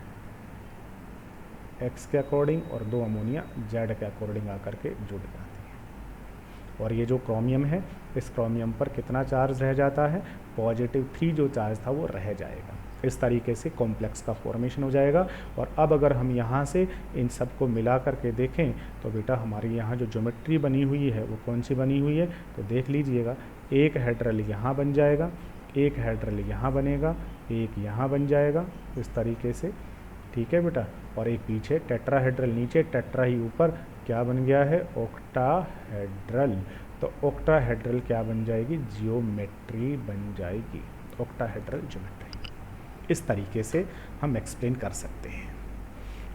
एक्स के अकॉर्डिंग और 2 अमोनिया जेड के अकॉर्डिंग आकर के जुड़ जाती है। और ये जो क्रोमियम है, इस क्रोमियम पर कितना चार्ज रह जाता है, +3 जो चार्ज था वो रह जाएगा। इस तरीके से कॉम्प्लेक्स का फॉर्मेशन हो जाएगा। और अब अगर हम यहाँ से इन सब को मिला करके देखें तो बेटा हमारी यहाँ जो ज्योमेट्री बनी हुई है वो कौन सी बनी हुई है, तो देख लीजिएगा, एक हेड्रल यहाँ बन जाएगा, एक हेड्रल यहाँ बनेगा, एक यहाँ बन जाएगा, इस तरीके से, ठीक है बेटा। और एक पीछे टेट्राहेड्रल नीचे, टेट्रा ही ऊपर, क्या बन गया है, ऑक्टाहेड्रल। तो ऑक्टाहेड्रल क्या बन जाएगी, जियोमेट्री बन जाएगी, ऑक्टाहेड्रल ज्योमेट्री। इस तरीके से हम एक्सप्लेन कर सकते हैं।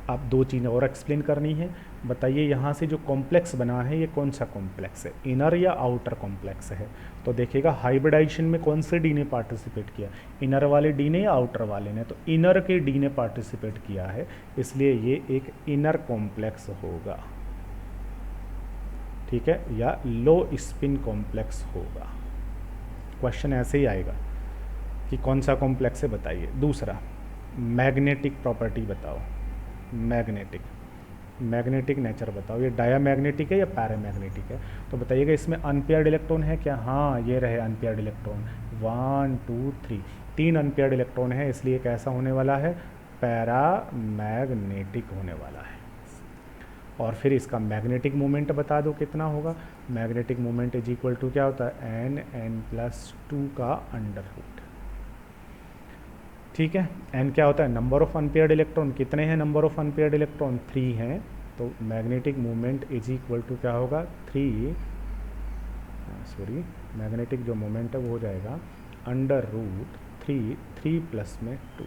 अब दो चीज़ें और एक्सप्लेन करनी है। बताइए यहाँ से जो कॉम्प्लेक्स बना है ये कौन सा कॉम्प्लेक्स है, इनर या आउटर कॉम्प्लेक्स है? तो देखिएगा हाइब्रिडाइजेशन में कौन से डी ने पार्टिसिपेट किया, इनर वाले डी ने या आउटर वाले ने? तो इनर के डी ने पार्टिसिपेट किया है, इसलिए ये एक इनर कॉम्प्लेक्स होगा, ठीक है, या लो स्पिन कॉम्प्लेक्स होगा। क्वेश्चन ऐसे ही आएगा कि कौन सा कॉम्प्लेक्स है बताइए। दूसरा, मैग्नेटिक प्रॉपर्टी बताओ, मैग्नेटिक नेचर बताओ, ये डायामैग्नेटिक है या पैरामैग्नेटिक है? तो बताइएगा इसमें अनपेयर्ड इलेक्ट्रॉन है क्या? हाँ, ये रहे अनपेयर्ड इलेक्ट्रॉन, 1 2 3, 3 अनपेयर्ड इलेक्ट्रॉन है, इसलिए कैसा होने वाला है, पैरामैग्नेटिक होने वाला है। और फिर इसका मैग्नेटिक मोमेंट बता दो कितना होगा। Magnetic moment is equal to क्या होता है, n+2 का अंडर रूट, ठीक है। n क्या होता है, नंबर ऑफ अनपेयर्ड इलेक्ट्रॉन, कितने हैं नंबर ऑफ अनपेयर्ड इलेक्ट्रॉन, 3 हैं, तो magnetic moment is equal to क्या होगा, मैग्नेटिक जो मोमेंट है वो हो जाएगा अंडर रूट 3, 3 प्लस में 2,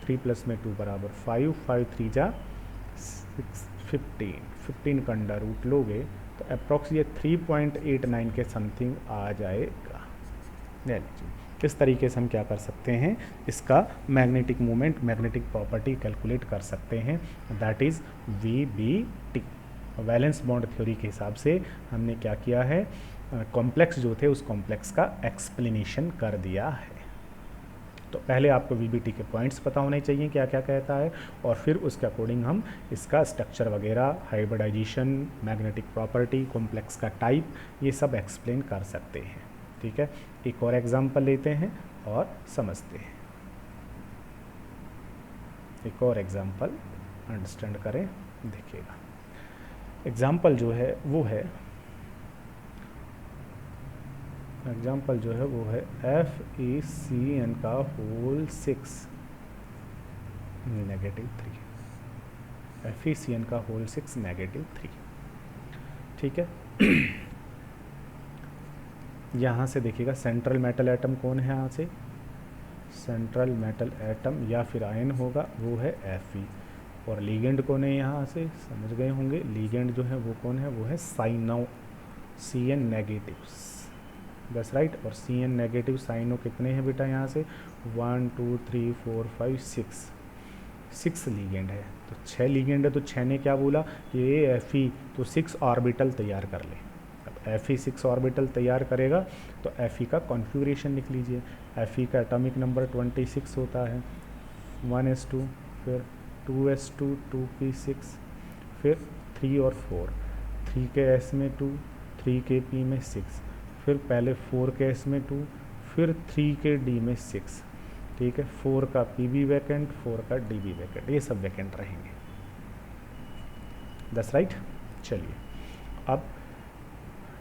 3 प्लस में 2 बराबर 5, 5 3 जा 6, 15 का अंडर रूट लोगे तो अप्रॉक्स ये 3.89 के समथिंग आ जाएगा। ले लीजिए, किस तरीके से हम क्या कर सकते हैं, इसका magnetic moment, magnetic property calculate कर सकते हैं, that is VBT। Valence bond theory के हिसाब से हमने क्या किया है, कॉम्प्लेक्स जो थे उस कॉम्प्लेक्स का एक्सप्लेनेशन कर दिया है। तो पहले आपको VBT के पॉइंट्स पता होने चाहिए क्या क्या कहता है, और फिर उसके अकॉर्डिंग हम इसका स्ट्रक्चर वगैरह, हाइब्रिडाइजेशन, मैग्नेटिक प्रॉपर्टी, कॉम्प्लेक्स का टाइप, ये सब एक्सप्लेन कर सकते हैं, ठीक है। एक और एग्जांपल लेते हैं और समझते हैं, एक और एग्जांपल अंडरस्टैंड करें, देखिएगा। एग्जांपल जो है वो है FeCN का होल 6 -3, FeCN का होल 6 -3, ठीक है। यहाँ से देखिएगा सेंट्रल मेटल एटम कौन है, यहाँ से सेंट्रल मेटल एटम या फिर आयन होगा वो है Fe, और लीगेंड कौन है, यहाँ से समझ गए होंगे, लीगेंड जो है वो कौन है, वो है cyano, CN negative, that's right. और CN नेगेटिव साइनो कितने हैं बेटा, यहाँ से 1 2 3 4 5 6 लीगेंड है, तो 6 लीगेंड है, तो 6 ने क्या बोला, ये Fe तो 6 ऑर्बिटल तैयार कर ले। अब Fe 6 ऑर्बिटल तैयार करेगा तो Fe का कॉन्फ़िगरेशन लिख लीजिए। Fe का एटॉमिक नंबर 26 होता है, 1s2, फिर 2s2, 2p6, फिर 3 और 4, 3 के s में 2, 3 के p में 6, फिर पहले 4 के s में 2, फिर 3 के d में 6, ठीक है। 4 का pb वैकेंट, 4 का db वैकेंट, ये सब वैकेंट रहेंगे, दैट्स राइट। चलिए, अब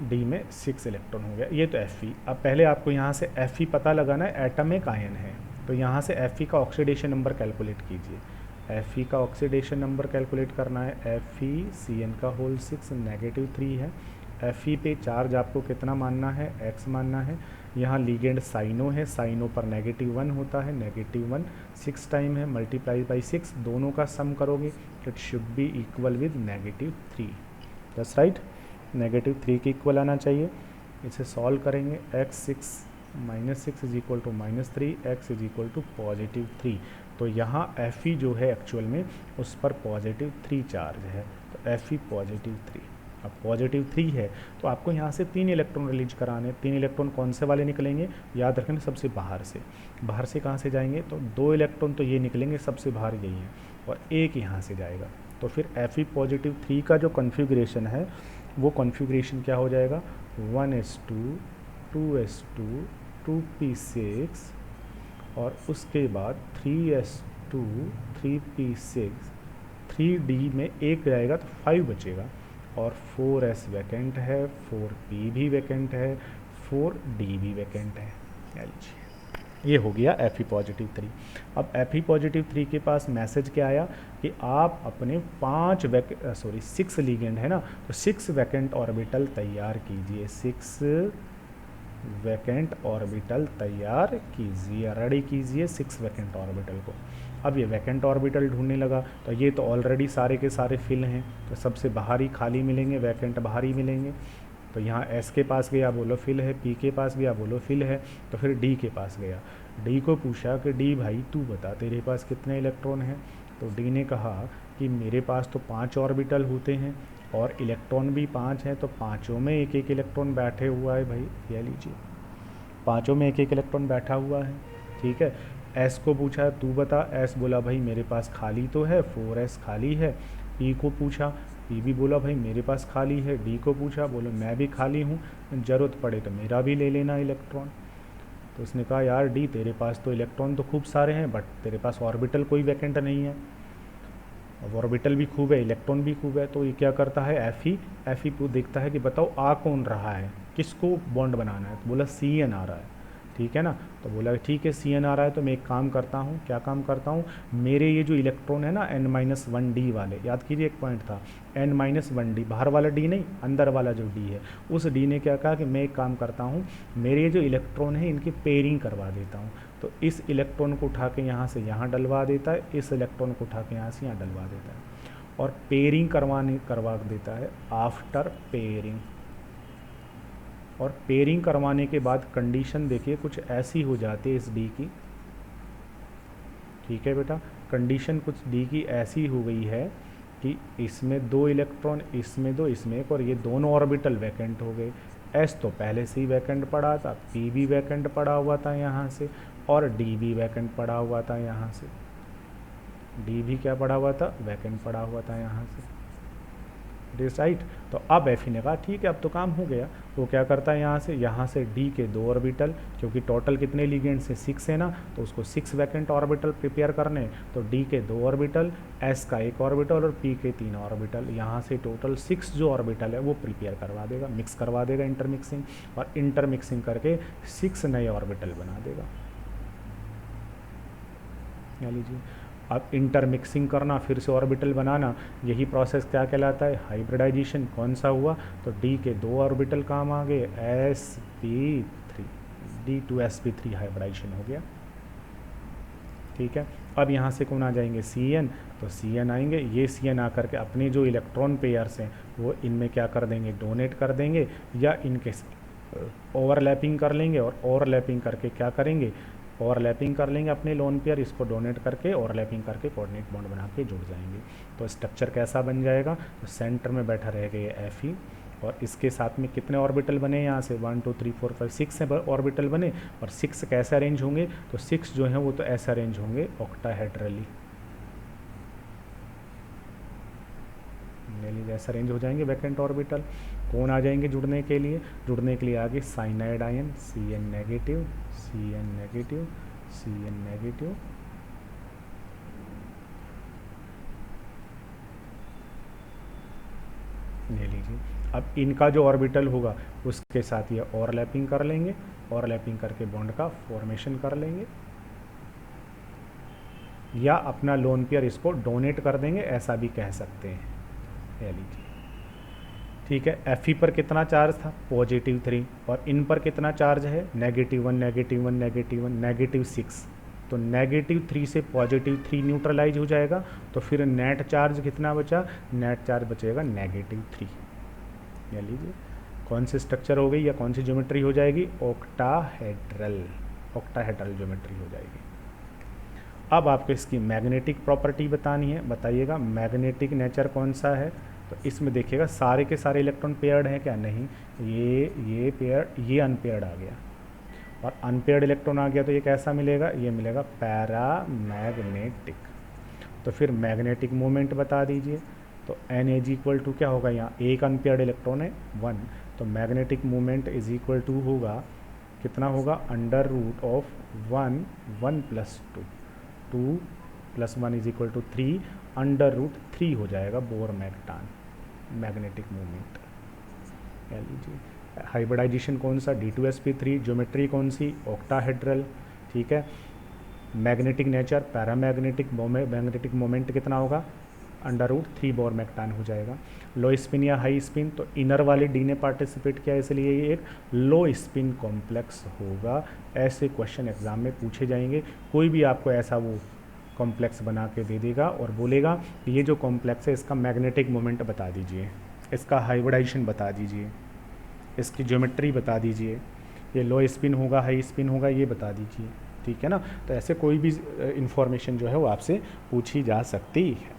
d में 6 इलेक्ट्रॉन हो गया, ये तो Fe। अब पहले आपको यहाँ से Fe पता लगाना है, एटम एक आयन है, तो यहाँ से Fe का ऑक्सीडेशन नंबर कैलकुलेट कीजिए। Fe का ऑक्सीडेशन नंबर कैलकुलेट करना है, FeCN का होल 6 -3 है। Fe पे चार्ज आपको कितना मानना है, x मानना है। यहाँ लीगेंड साइनो है, साइनो पर -1 होता है, -1 6 टाइम है, मल्टीप्लाई बाई 6, दोनों का सम करोगे it should be equal with -3, that's right. -3 के इक्वल आना चाहिए। इसे सॉल्व करेंगे, x6 -6 is equal to -3, x is equal to +3। तो यहाँ Fe जो है एक्चुअल में उस पर +3 चार्ज है, तो Fe +3। अब +3 है तो आपको यहाँ से 3 इलेक्ट्रॉन रिलीज कराने, 3 इलेक्ट्रॉन कौन से वाले निकलेंगे, याद रखना सबसे बाहर से। बाहर से कहाँ से जाएंगे, तो 2 इलेक्ट्रॉन तो ये निकलेंगे, सबसे बाहर यही है, और एक यहाँ से जाएगा। तो फिर Fe +3 का जो कॉन्फ़िगरेशन है वो कॉन्फ़िगरेशन क्या हो जाएगा, 1s2, 2s2, 2p6, और उसके बाद 3s2, 3p6, 3d में एक जाएगा तो 5 बचेगा, और 4s वैकेंट है, 4p भी वैकेंट है, 4d भी वैकेंट है। ये हो गया Fe +3। अब Fe +3 के पास मैसेज क्या आया कि आप अपने 6 लीगेंड है ना, तो 6 वैकेंट ऑर्बिटल तैयार कीजिए, 6 वैकेंट ऑर्बिटल तैयार कीजिए, रेडी कीजिए 6 वैकेंट ऑर्बिटल को। अब ये वैकेंट ऑर्बिटल ढूंढने लगा, तो ये तो ऑलरेडी सारे के सारे फिल हैं, तो सबसे बाहरी खाली मिलेंगे, वैकेंट बाहरी मिलेंगे। तो यहाँ एस के पास गया, बोलो फिल है, पी के पास गया, बोलो फिल है, तो फिर डी के पास गया। डी को पूछा कि डी भाई तू बता तेरे पास कितने इलेक्ट्रॉन हैं। तो डी ने कहा कि मेरे पास तो 5 ऑर्बिटल होते हैं और इलेक्ट्रॉन भी 5 हैं, तो पाँचों में एक एक इलेक्ट्रॉन बैठे हुआ है भाई, ये लीजिए, पाँचों में एक एक इलेक्ट्रॉन बैठा हुआ है। ठीक है, एस को पूछा तू बता, एस बोला भाई मेरे पास खाली तो है, 4s खाली है। पी को पूछा, पी भी बोला भाई मेरे पास खाली है। डी को पूछा, बोलो मैं भी खाली हूँ, ज़रूरत पड़े तो मेरा भी ले लेना इलेक्ट्रॉन। तो उसने कहा यार डी तेरे पास तो इलेक्ट्रॉन तो खूब सारे हैं, बट तेरे पास ऑर्बिटल कोई वैकेंट नहीं है। अब ऑर्बिटल भी खूब है, इलेक्ट्रॉन भी खूब है, तो ये क्या करता है, एफ ई देखता है कि बताओ आ कौन रहा है, किसको बॉन्ड बनाना है। तो बोला सी एन आ रहा है, ठीक है ना। तो बोला ठीक है सी एन आ रहा है, तो मैं एक काम करता हूँ, क्या काम करता हूँ, मेरे ये जो इलेक्ट्रॉन है ना n-1d वाले, याद कीजिए एक पॉइंट था n-1d, बाहर वाला डी नहीं, अंदर वाला जो डी है, उस डी ने क्या कहा कि मैं एक काम करता हूँ, मेरे ये जो इलेक्ट्रॉन है इनकी पेयरिंग करवा देता हूँ। तो इस इलेक्ट्रॉन को उठा के यहाँ से यहाँ डलवा देता है, इस इलेक्ट्रॉन को उठा के यहाँ से यहाँ डलवा देता है, और पेयरिंग करवा देता है आफ्टर पेयरिंग। और पेयरिंग करवाने के बाद कंडीशन देखिए कुछ ऐसी हो जाती है इस डी की, ठीक है बेटा, कंडीशन कुछ डी की ऐसी हो गई है कि इसमें 2 इलेक्ट्रॉन, इसमें 2, इसमें 1, और ये दोनों ऑर्बिटल वैकेंट हो गए। एस तो पहले से ही वैकेंट पड़ा था, पी भी वैकेंट पड़ा हुआ था यहाँ से, और डी भी वैकेंट पड़ा हुआ था यहाँ से, डी भी क्या पड़ा हुआ था, वैकेंट पड़ा हुआ था यहाँ से, इट राइट। तो अब एफ ने कहा ठीक है अब तो काम हो गया। वो क्या करता है, यहाँ से डी के 2 ऑर्बिटल, क्योंकि टोटल कितने लिगेंड से 6 है ना, तो उसको 6 वैकेंट ऑर्बिटल प्रिपेयर करने, तो डी के 2 ऑर्बिटल, एस का 1 ऑर्बिटल और पी के 3 ऑर्बिटल, यहाँ से टोटल 6 जो ऑर्बिटल है वो प्रिपेयर करवा देगा, मिक्स करवा देगा इंटरमिक्सिंग, और इंटरमिक्सिंग करके 6 नए ऑर्बिटल बना देगा। लीजिए अब इंटरमिक्सिंग करना, फिर से ऑर्बिटल बनाना, यही प्रोसेस क्या कहलाता है, हाइब्रिडाइजेशन। कौन सा हुआ, तो डी के 2 ऑर्बिटल काम आ गए, sp3, d2sp3 हाइब्रिडाइजेशन हो गया। ठीक है, अब यहाँ से कौन आ जाएंगे, Cn, तो Cn आएंगे, ये Cn आकर के अपने जो इलेक्ट्रॉन पेयर्स हैं वो इनमें क्या कर देंगे, डोनेट कर देंगे, या इनके ओवरलैपिंग कर लेंगे, और ओवरलैपिंग करके क्या करेंगे, ओवरलैपिंग कर लेंगे अपने लोन पेयर, इसको डोनेट करके ओवरलैपिंग करके कोऑर्डिनेट बॉन्ड बना के जुड़ जाएंगे। तो स्ट्रक्चर कैसा बन जाएगा, तो सेंटर में बैठा रहेगा ये एफ ई, और इसके साथ में कितने ऑर्बिटल बने, यहाँ से 1 2 3 4 5 6 ऑर्बिटल बने, और 6 कैसे अरेंज होंगे, तो 6 जो हैं वो तो ऐसे अरेंज होंगे ऑक्टाहेड्रली, ऐसे अरेंज हो जाएंगे वैकेंट ऑर्बिटल। कौन आ जाएंगे जुड़ने के लिए आगे cyanide ion, Cn negative, Cn negative, Cn negative, ले लीजिए। अब इनका जो ऑर्बिटल होगा उसके साथ ये ओवरलैपिंग कर लेंगे, ओवरलैपिंग करके बॉन्ड का फॉर्मेशन कर लेंगे, या अपना लोन पेयर इसको डोनेट कर देंगे, ऐसा भी कह सकते हैं। ले लीजिए, ठीक है। एफ ई पर कितना चार्ज था, +3, और इन पर कितना चार्ज है, -1 -1 -1 -6, तो -3 से +3 न्यूट्रलाइज हो जाएगा, तो फिर नेट चार्ज कितना बचा, नेट चार्ज बचेगा -3। ले लीजिए, कौन सी स्ट्रक्चर हो गई या कौन सी ज्योमेट्री हो जाएगी, ऑक्टाहेड्रल, ऑक्टाहेड्रल ज्योमेट्री हो जाएगी। अब आपको इसकी मैग्नेटिक प्रॉपर्टी बतानी है, बताइएगा मैग्नेटिक नेचर कौन सा है। तो इसमें देखिएगा सारे के सारे इलेक्ट्रॉन पेयर्ड हैं क्या, नहीं, ये पेयर्ड, ये अनपेयर्ड आ गया, और अनपेयर्ड इलेक्ट्रॉन आ गया, तो ये कैसा मिलेगा, ये मिलेगा पैरामैग्नेटिक। तो फिर मैग्नेटिक मोमेंट बता दीजिए, तो एन इज इक्वल टू क्या होगा, यहाँ एक अनपेयर्ड इलेक्ट्रॉन है 1, तो magnetic moment is equal to होगा, कितना होगा, √1 1 + 2, 2 + 1 इज इक्वल टू 3, √3 हो जाएगा बोर मैग्नेटान मैग्नेटिक मोमेंट। कह लीजिए हाइब्रिडाइजेशन कौन सा, D2sp3, ज्योमेट्री कौन सी, ऑक्टाहेड्रल, ठीक है। Magnetic nature paramagnetic, magnetic moment कितना होगा, √3 बोरमैग्नेटान हो जाएगा। लो स्पिन या हाई स्पिन, तो इनर वाले डी ने पार्टिसिपेट किया, इसलिए ये एक लो स्पिन कॉम्प्लेक्स होगा। ऐसे क्वेश्चन एग्जाम में पूछे जाएंगे। कोई भी आपको ऐसा वो कॉम्प्लेक्स बना के दे देगा और बोलेगा कि ये जो कॉम्प्लेक्स है इसका मैग्नेटिक मोमेंट बता दीजिए, इसका हाइब्रिडाइजेशन बता दीजिए, इसकी ज्योमेट्री बता दीजिए, ये लो स्पिन होगा हाई स्पिन होगा ये बता दीजिए, ठीक है ना। तो ऐसे कोई भी इंफॉर्मेशन जो है वो आपसे पूछी जा सकती है।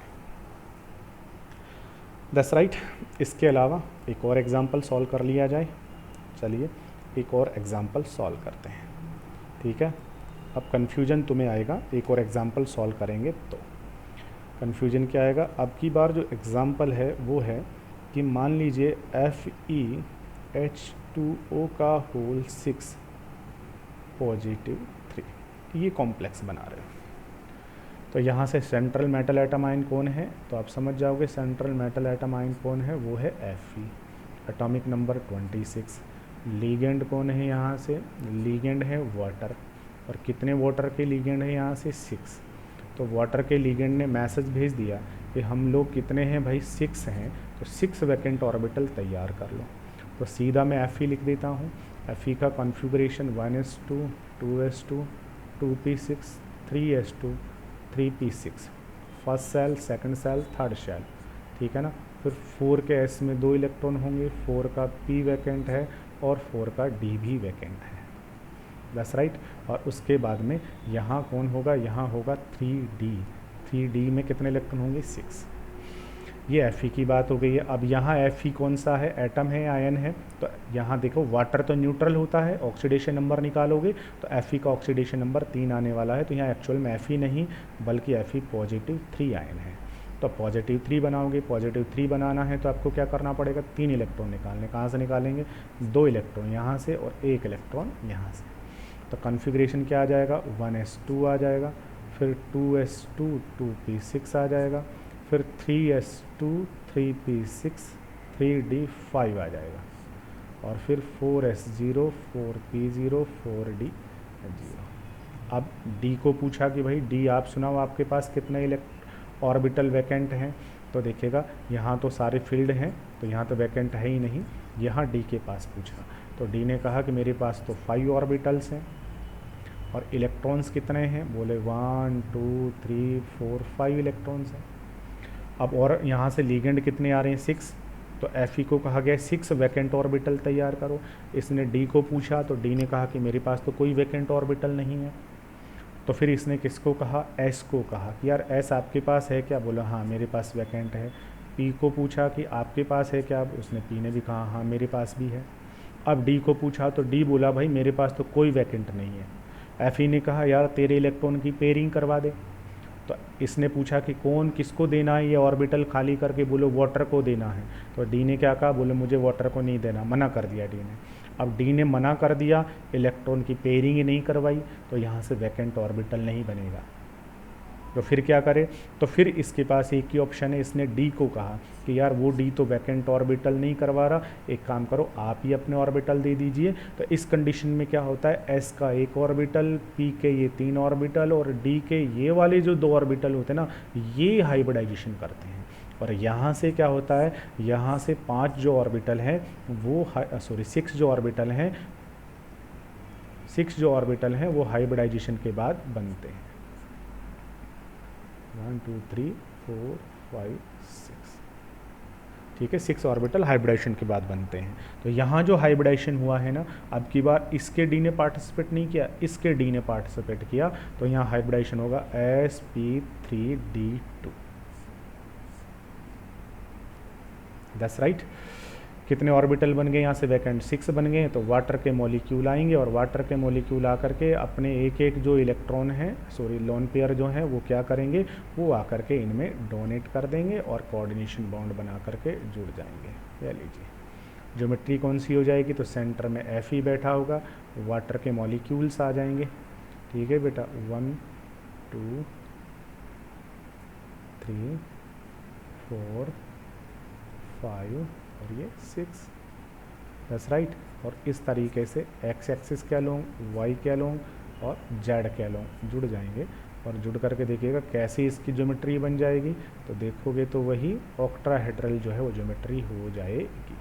That's right. इसके अलावा एक और एग्जांपल सॉल्व कर लिया जाए। चलिए एक और एग्जांपल सॉल्व करते हैं, ठीक है। अब कन्फ्यूजन तुम्हें आएगा, एक और एग्जांपल सॉल्व करेंगे तो कन्फ्यूजन क्या आएगा। अब की बार जो एग्जांपल है वो है कि मान लीजिए FeH2O का होल 6 पॉजिटिव 3, ये कॉम्प्लेक्स बना रहे हो। तो यहाँ से सेंट्रल मेटल एटम आयन कौन है, तो आप समझ जाओगे सेंट्रल मेटल एटम आयन कौन है, वो है Fe, एटॉमिक नंबर 26। लीगेंड कौन है, यहाँ से लीगेंड है वाटर, और कितने वाटर के लीगेंड है यहाँ से 6। तो वाटर के लीगेंड ने मैसेज भेज दिया कि हम लोग कितने हैं भाई 6 हैं, तो 6 वैकेंट ऑर्बिटल तैयार कर लो। तो सीधा मैं Fe लिख देता हूँ। Fe का configuration 1s2 2s2 2p6 3s2 3p6, first shell second shell third shell, ठीक है ना। फिर 4 के s में 2 इलेक्ट्रॉन होंगे, 4 का p वैकेंट है और 4 का d भी वैकेंट है, दैट्स राइट। और उसके बाद में यहाँ कौन होगा, यहाँ होगा 3d में कितने इलेक्ट्रॉन होंगे 6। ये Fe की बात हो गई है। अब यहाँ Fe कौन सा है, एटम है आयन है। तो यहाँ देखो वाटर तो न्यूट्रल होता है, ऑक्सीडेशन नंबर निकालोगे तो Fe का ऑक्सीडेशन नंबर 3 आने वाला है। तो यहाँ एक्चुअल में Fe नहीं बल्कि Fe +3 आयन है। तो +3 बनाओगे, +3 बनाना है तो आपको क्या करना पड़ेगा, 3 इलेक्ट्रॉन निकालने। कहाँ से निकालेंगे, 2 इलेक्ट्रॉन यहाँ से और 1 इलेक्ट्रॉन यहाँ से। तो कॉन्फ़िगरेशन क्या आ जाएगा, 1s2 आ जाएगा, फिर 2s2 2p6 आ जाएगा, फिर 3s2 3p6 3d5 आ जाएगा, और फिर 4s0 4p0 4d0। अब d को पूछा कि भाई d आप सुनाओ आपके पास कितने ऑर्बिटल वैकेंट हैं। तो देखिएगा यहाँ तो सारे फील्ड हैं, तो यहाँ तो वैकेंट है ही नहीं। यहाँ d के पास पूछा तो d ने कहा कि मेरे पास तो 5 ऑर्बिटल्स हैं, और इलेक्ट्रॉन्स कितने हैं, बोले 1 2 3 4 5 इलेक्ट्रॉन्स हैं। अब और यहाँ से लीगेंड कितने आ रहे हैं 6, तो Fe को कहा गया 6 वैकेंट ऑर्बिटल तैयार करो। इसने d को पूछा तो d ने कहा कि मेरे पास तो कोई वैकेंट ऑर्बिटल नहीं है। तो फिर इसने किसको कहा, s को कहा कि यार s आपके पास है क्या, बोला हाँ मेरे पास वैकेंट है। p को पूछा कि आपके पास है क्या, उसने p ने भी कहा हाँ मेरे पास भी है। अब d को पूछा तो d बोला भाई मेरे पास तो कोई वैकेंट नहीं है। Fe ने कहा यार तेरे इलेक्ट्रॉन की पेयरिंग करवा दे। तो इसने पूछा कि कौन किसको देना है ये ऑर्बिटल खाली करके, बोलो वाटर को देना है। तो डी ने क्या कहा, बोले मुझे वाटर को नहीं देना, मना कर दिया डी ने। अब डी ने मना कर दिया, इलेक्ट्रॉन की पेयरिंग ही नहीं करवाई, तो यहाँ से वैकेंट ऑर्बिटल नहीं बनेगा। तो फिर क्या करे, तो फिर इसके पास एक ही ऑप्शन है। इसने डी को कहा कि यार वो डी तो वैकेंट ऑर्बिटल नहीं करवा रहा, एक काम करो आप ही अपने ऑर्बिटल दे दीजिए। तो इस कंडीशन में क्या होता है, एस का एक ऑर्बिटल, पी के ये 3 ऑर्बिटल और डी के ये वाले जो 2 ऑर्बिटल होते हैं ना, ये हाइब्रिडाइजेशन करते हैं। और यहाँ से क्या होता है, यहाँ से 5 जो ऑर्बिटल हैं वो 6 जो ऑर्बिटल हैं 6 जो ऑर्बिटल हैं वो हाइब्रिडाइजेशन के बाद बनते हैं। 1 2 3 4 5 6, ठीक है, 6 ऑर्बिटल हाइब्रिडाइजेशन के बाद बनते हैं। तो यहाँ जो हाइब्रिडाइजेशन हुआ है ना, अब की बार इसके डी ने पार्टिसिपेट नहीं किया, इसके डी ने पार्टिसिपेट किया, तो यहाँ हाइब्रिडाइजेशन होगा sp3d2। That's right. कितने ऑर्बिटल बन गए, यहाँ से वैकेंट 6 बन गए। तो वाटर के मॉलिक्यूल आएंगे और वाटर के मॉलिक्यूल आकर के अपने एक एक जो इलेक्ट्रॉन हैं, सॉरी लोन पेयर जो हैं, वो क्या करेंगे, वो आकर के इनमें डोनेट कर देंगे और कोऑर्डिनेशन बॉन्ड बना करके जुड़ जाएंगे। ले लीजिए ज्योमेट्री कौन सी हो जाएगी, तो सेंटर में Fe बैठा होगा, वाटर के मॉलिक्यूल्स आ जाएंगे। ठीक है बेटा, 1 2 3 4 5 और ये 6, दैट्स राइट। और इस तरीके से एक्स एक्सिस क्या लूँ, वाई क्या लूँ और जेड क्या लूँ, जुड़ जाएंगे और जुड़ करके देखिएगा कैसे इसकी ज्योमेट्री बन जाएगी। तो देखोगे तो वही ऑक्टाहेड्रल जो है वो ज्योमेट्री हो जाएगी।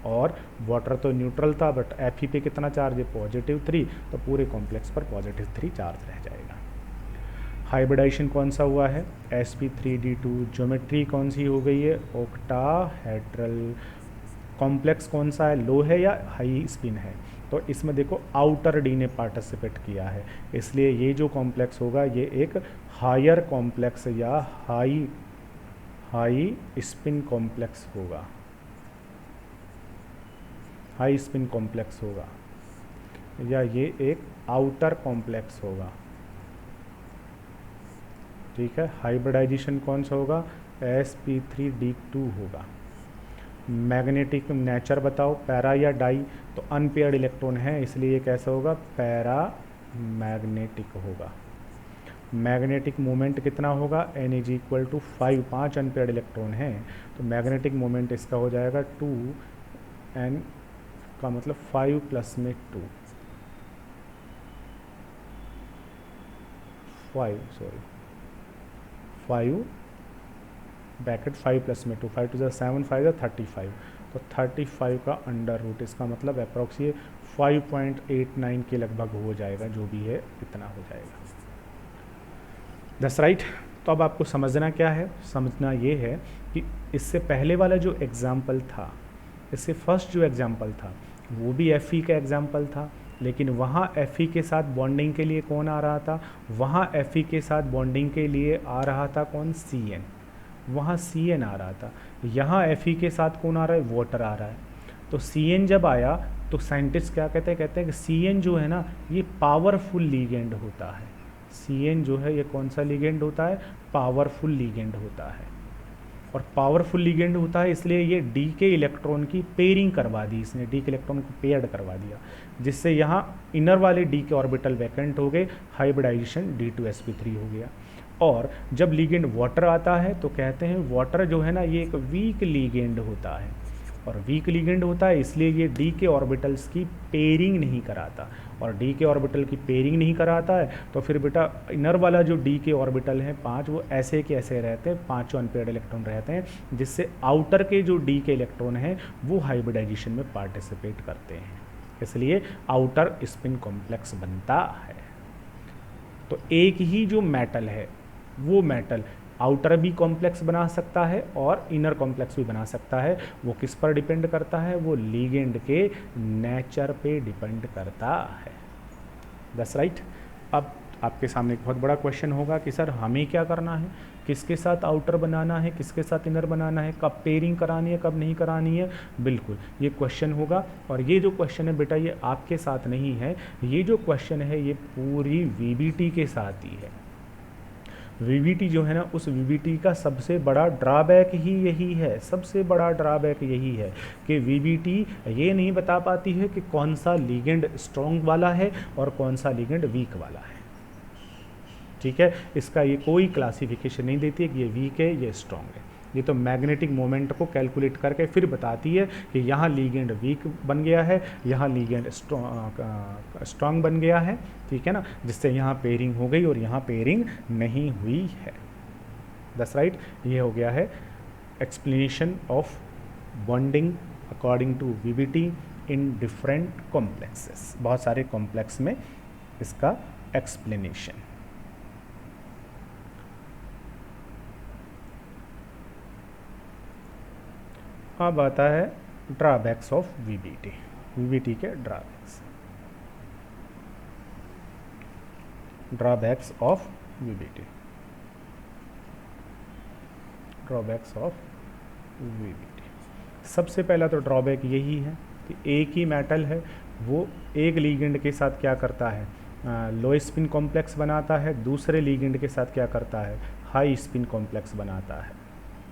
और वाटर तो न्यूट्रल था, बट Fe पे कितना चार्ज है, +3, तो पूरे कॉम्प्लेक्स पर +3 चार्ज रह जाएगा। हाइब्रिडाइजेशन कौन सा हुआ है, sp3d2। ज्योमेट्री कौन सी हो गई है, ऑक्टाहेड्रल। कॉम्प्लेक्स कौन सा है, लो है या हाई स्पिन है, तो इसमें देखो आउटर डी ने पार्टिसिपेट किया है, इसलिए ये जो कॉम्प्लेक्स होगा ये एक हायर कॉम्प्लेक्स या हाई स्पिन कॉम्प्लेक्स होगा, हाई स्पिन कॉम्प्लेक्स होगा, या ये एक आउटर कॉम्प्लेक्स होगा। ठीक है, हाइब्रिडाइजेशन कौन सा होगा, sp3d2 होगा। मैग्नेटिक नेचर बताओ, पैरा या डाई, तो अनपेयर्ड इलेक्ट्रॉन है इसलिए ये कैसा होगा, पैरा मैग्नेटिक होगा। मैग्नेटिक मोमेंट कितना होगा, n = 5, 5 अनपेयर्ड इलेक्ट्रॉन हैं, तो मैग्नेटिक मोमेंट इसका हो जाएगा 2n का मतलब 5 प्लस में 2, 5 ब्रैकेट 5 प्लस में 2, 5 to 7, 5 35, तो 35 का अंडर रूट, इसका मतलब अप्रॉक्सीमेट 5.89 के लगभग हो जाएगा, जो भी है इतना हो जाएगा। That's right. तो अब आपको समझना क्या है, समझना ये है कि इससे पहले वाला जो एग्जाम्पल था, इससे फर्स्ट जो एग्जाम्पल था वो भी Fe का एग्जाम्पल था, लेकिन वहाँ Fe के साथ बॉन्डिंग के लिए कौन आ रहा था, वहाँ Fe के साथ बॉन्डिंग के लिए आ रहा था कौन, Cn, वहाँ Cn आ रहा था। यहाँ Fe के साथ कौन आ रहा है, वाटर आ रहा है। तो Cn जब आया तो साइंटिस्ट क्या कहते हैं कि Cn जो है ना ये पावरफुल लीगेंड होता है। Cn जो है ये कौन सा लीगेंड होता है, पावरफुल लीगेंड होता है। और पावरफुल लीगेंड होता है इसलिए ये डी के इलेक्ट्रॉन की पेयरिंग करवा दी, इसने डी के इलेक्ट्रॉन को पेयर्ड करवा दिया, जिससे यहाँ इनर वाले डी के ऑर्बिटल वैकेंट हो गए, हाइब्रिडाइजेशन D2sp3 हो गया। और जब लीगेंड वाटर आता है तो कहते हैं वाटर जो है ना ये एक वीक लीगेंड होता है, और वीक लीगेंड होता है इसलिए ये डी के ऑर्बिटल्स की पेयरिंग नहीं कराता, और डी के ऑर्बिटल की पेयरिंग नहीं कराता है तो फिर बेटा इनर वाला जो डी के ऑर्बिटल हैं 5 वो ऐसे के ऐसे रहते हैं, 5 अनपेयर्ड इलेक्ट्रॉन रहते हैं, जिससे आउटर के जो डी के इलेक्ट्रॉन हैं वो हाइब्रिडाइजेशन में पार्टिसिपेट करते हैं, इसलिए आउटर स्पिन कॉम्प्लेक्स बनता है। तो एक ही जो मेटल है वो मेटल आउटर भी कॉम्प्लेक्स बना सकता है और इनर कॉम्प्लेक्स भी बना सकता है। वो किस पर डिपेंड करता है, वो लीगेंड के नेचर पे डिपेंड करता है। That's right. अब आपके सामने एक बहुत बड़ा क्वेश्चन होगा कि सर हमें क्या करना है, किसके साथ आउटर बनाना है, किसके साथ इनर बनाना है, कब पेयरिंग करानी है, कब नहीं करानी है। बिल्कुल ये क्वेश्चन होगा, और ये जो क्वेश्चन है बेटा ये आपके साथ नहीं है, ये जो क्वेश्चन है ये पूरी वीबीटी के साथ ही है। वीबीटी जो है ना उस वीबीटी का सबसे बड़ा ड्रॉबैक ही यही है, सबसे बड़ा ड्रॉबैक यही है कि वीबीटी ये नहीं बता पाती है कि कौन सा लीगेंड स्ट्रॉन्ग वाला है और कौन सा लीगेंड वीक वाला है। ठीक है, इसका ये कोई क्लासिफिकेशन नहीं देती है कि ये वीक है ये स्ट्रॉन्ग है, ये तो मैग्नेटिक मोमेंट को कैलकुलेट करके फिर बताती है कि यहाँ लीगेंड वीक बन गया है, यहाँ लीगेंड स्ट्रॉन्ग बन गया है, ठीक है ना, जिससे यहाँ पेयरिंग हो गई और यहाँ पेयरिंग नहीं हुई है। That's right. ये हो गया है explanation of bonding according to VBT in different complexes, बहुत सारे कॉम्प्लेक्स में इसका एक्सप्लेनेशन। अब आता है ड्रॉबैक्स ऑफ वीबीटी, वीबीटी के drawbacks, drawbacks of VBT, drawbacks of VBT. सबसे पहला तो ड्रॉबैक यही है कि एक ही मेटल है वो एक लीगेंड के साथ क्या करता है, लो स्पिन कॉम्प्लेक्स बनाता है, दूसरे लीगेंड के साथ क्या करता है, हाई स्पिन कॉम्प्लेक्स बनाता है।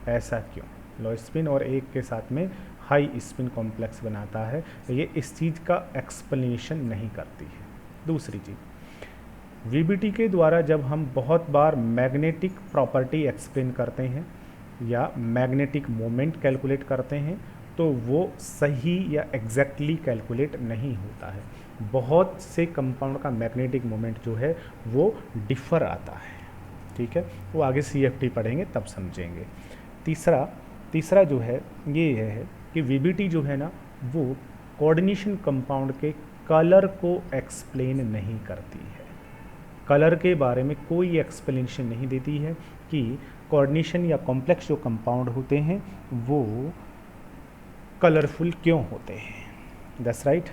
ऐसा क्यों, लो स्पिन और एक के साथ में हाई स्पिन कॉम्प्लेक्स बनाता है, ये इस चीज़ का एक्सप्लेनेशन नहीं करती है। दूसरी चीज़, वीबीटी के द्वारा जब हम बहुत बार मैग्नेटिक प्रॉपर्टी एक्सप्लेन करते हैं या मैग्नेटिक मोमेंट कैलकुलेट करते हैं तो वो सही या एग्जैक्टली कैलकुलेट नहीं होता है। बहुत से कंपाउंड का मैग्नेटिक मोमेंट जो है वो डिफर आता है, ठीक है, वो आगे CFT पढ़ेंगे तब समझेंगे। तीसरा जो है ये है कि VBT जो है ना वो कोऑर्डिनेशन कंपाउंड के कलर को एक्सप्लेन नहीं करती है, कलर के बारे में कोई एक्सप्लेनेशन नहीं देती है कि कोऑर्डिनेशन या कॉम्प्लेक्स जो कंपाउंड होते हैं वो कलरफुल क्यों होते हैं। That's right.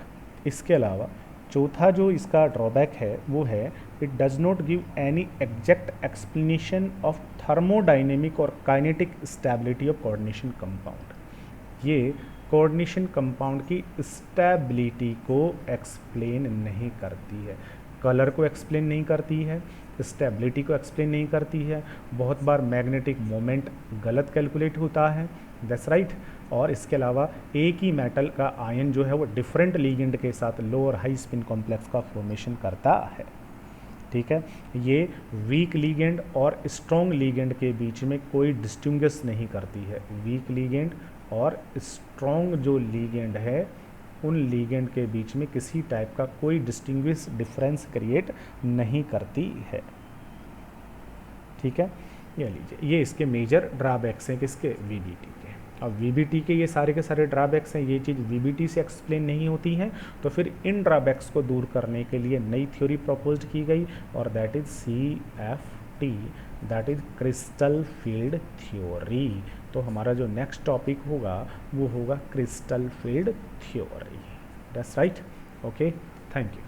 इसके अलावा चौथा जो इसका ड्रॉबैक है वो है it does not give any exact explanation of thermodynamic और kinetic stability of coordination compound. ये कोऑर्डिनेशन कंपाउंड की स्टेबिलिटी को एक्सप्लेन नहीं करती है, कलर को एक्सप्लेन नहीं करती है, स्टेबिलिटी को एक्सप्लेन नहीं करती है। बहुत बार मैग्नेटिक मोमेंट गलत कैलकुलेट होता है। That's right. और इसके अलावा एक ही मेटल का आयन जो है वो डिफरेंट लीगेंड के साथ लो और हाई स्पिन कॉम्प्लेक्स का फॉर्मेशन करता है। ठीक है, ये वीक लीगेंड और स्ट्रॉन्ग लीगेंड के बीच में कोई डिस्टिंग्विश नहीं करती है। वीक लीगेंड और स्ट्रॉन्ग जो लीगेंड है उन लीगेंड के बीच में किसी टाइप का कोई डिस्टिंग्विश डिफरेंस क्रिएट नहीं करती है। ठीक है, ये लीजिए, ये इसके मेजर ड्रॉबैक्स हैं किसके, VBT के। अब VBT के ये सारे के सारे ड्रॉबैक्स हैं, ये चीज़ VBT से एक्सप्लेन नहीं होती हैं, तो फिर इन ड्रॉबैक्स को दूर करने के लिए नई थ्योरी प्रपोज्ड की गई और that is CFT, that is crystal field theory. तो हमारा जो नेक्स्ट टॉपिक होगा वो होगा crystal field theory. That's right. Okay, thank you.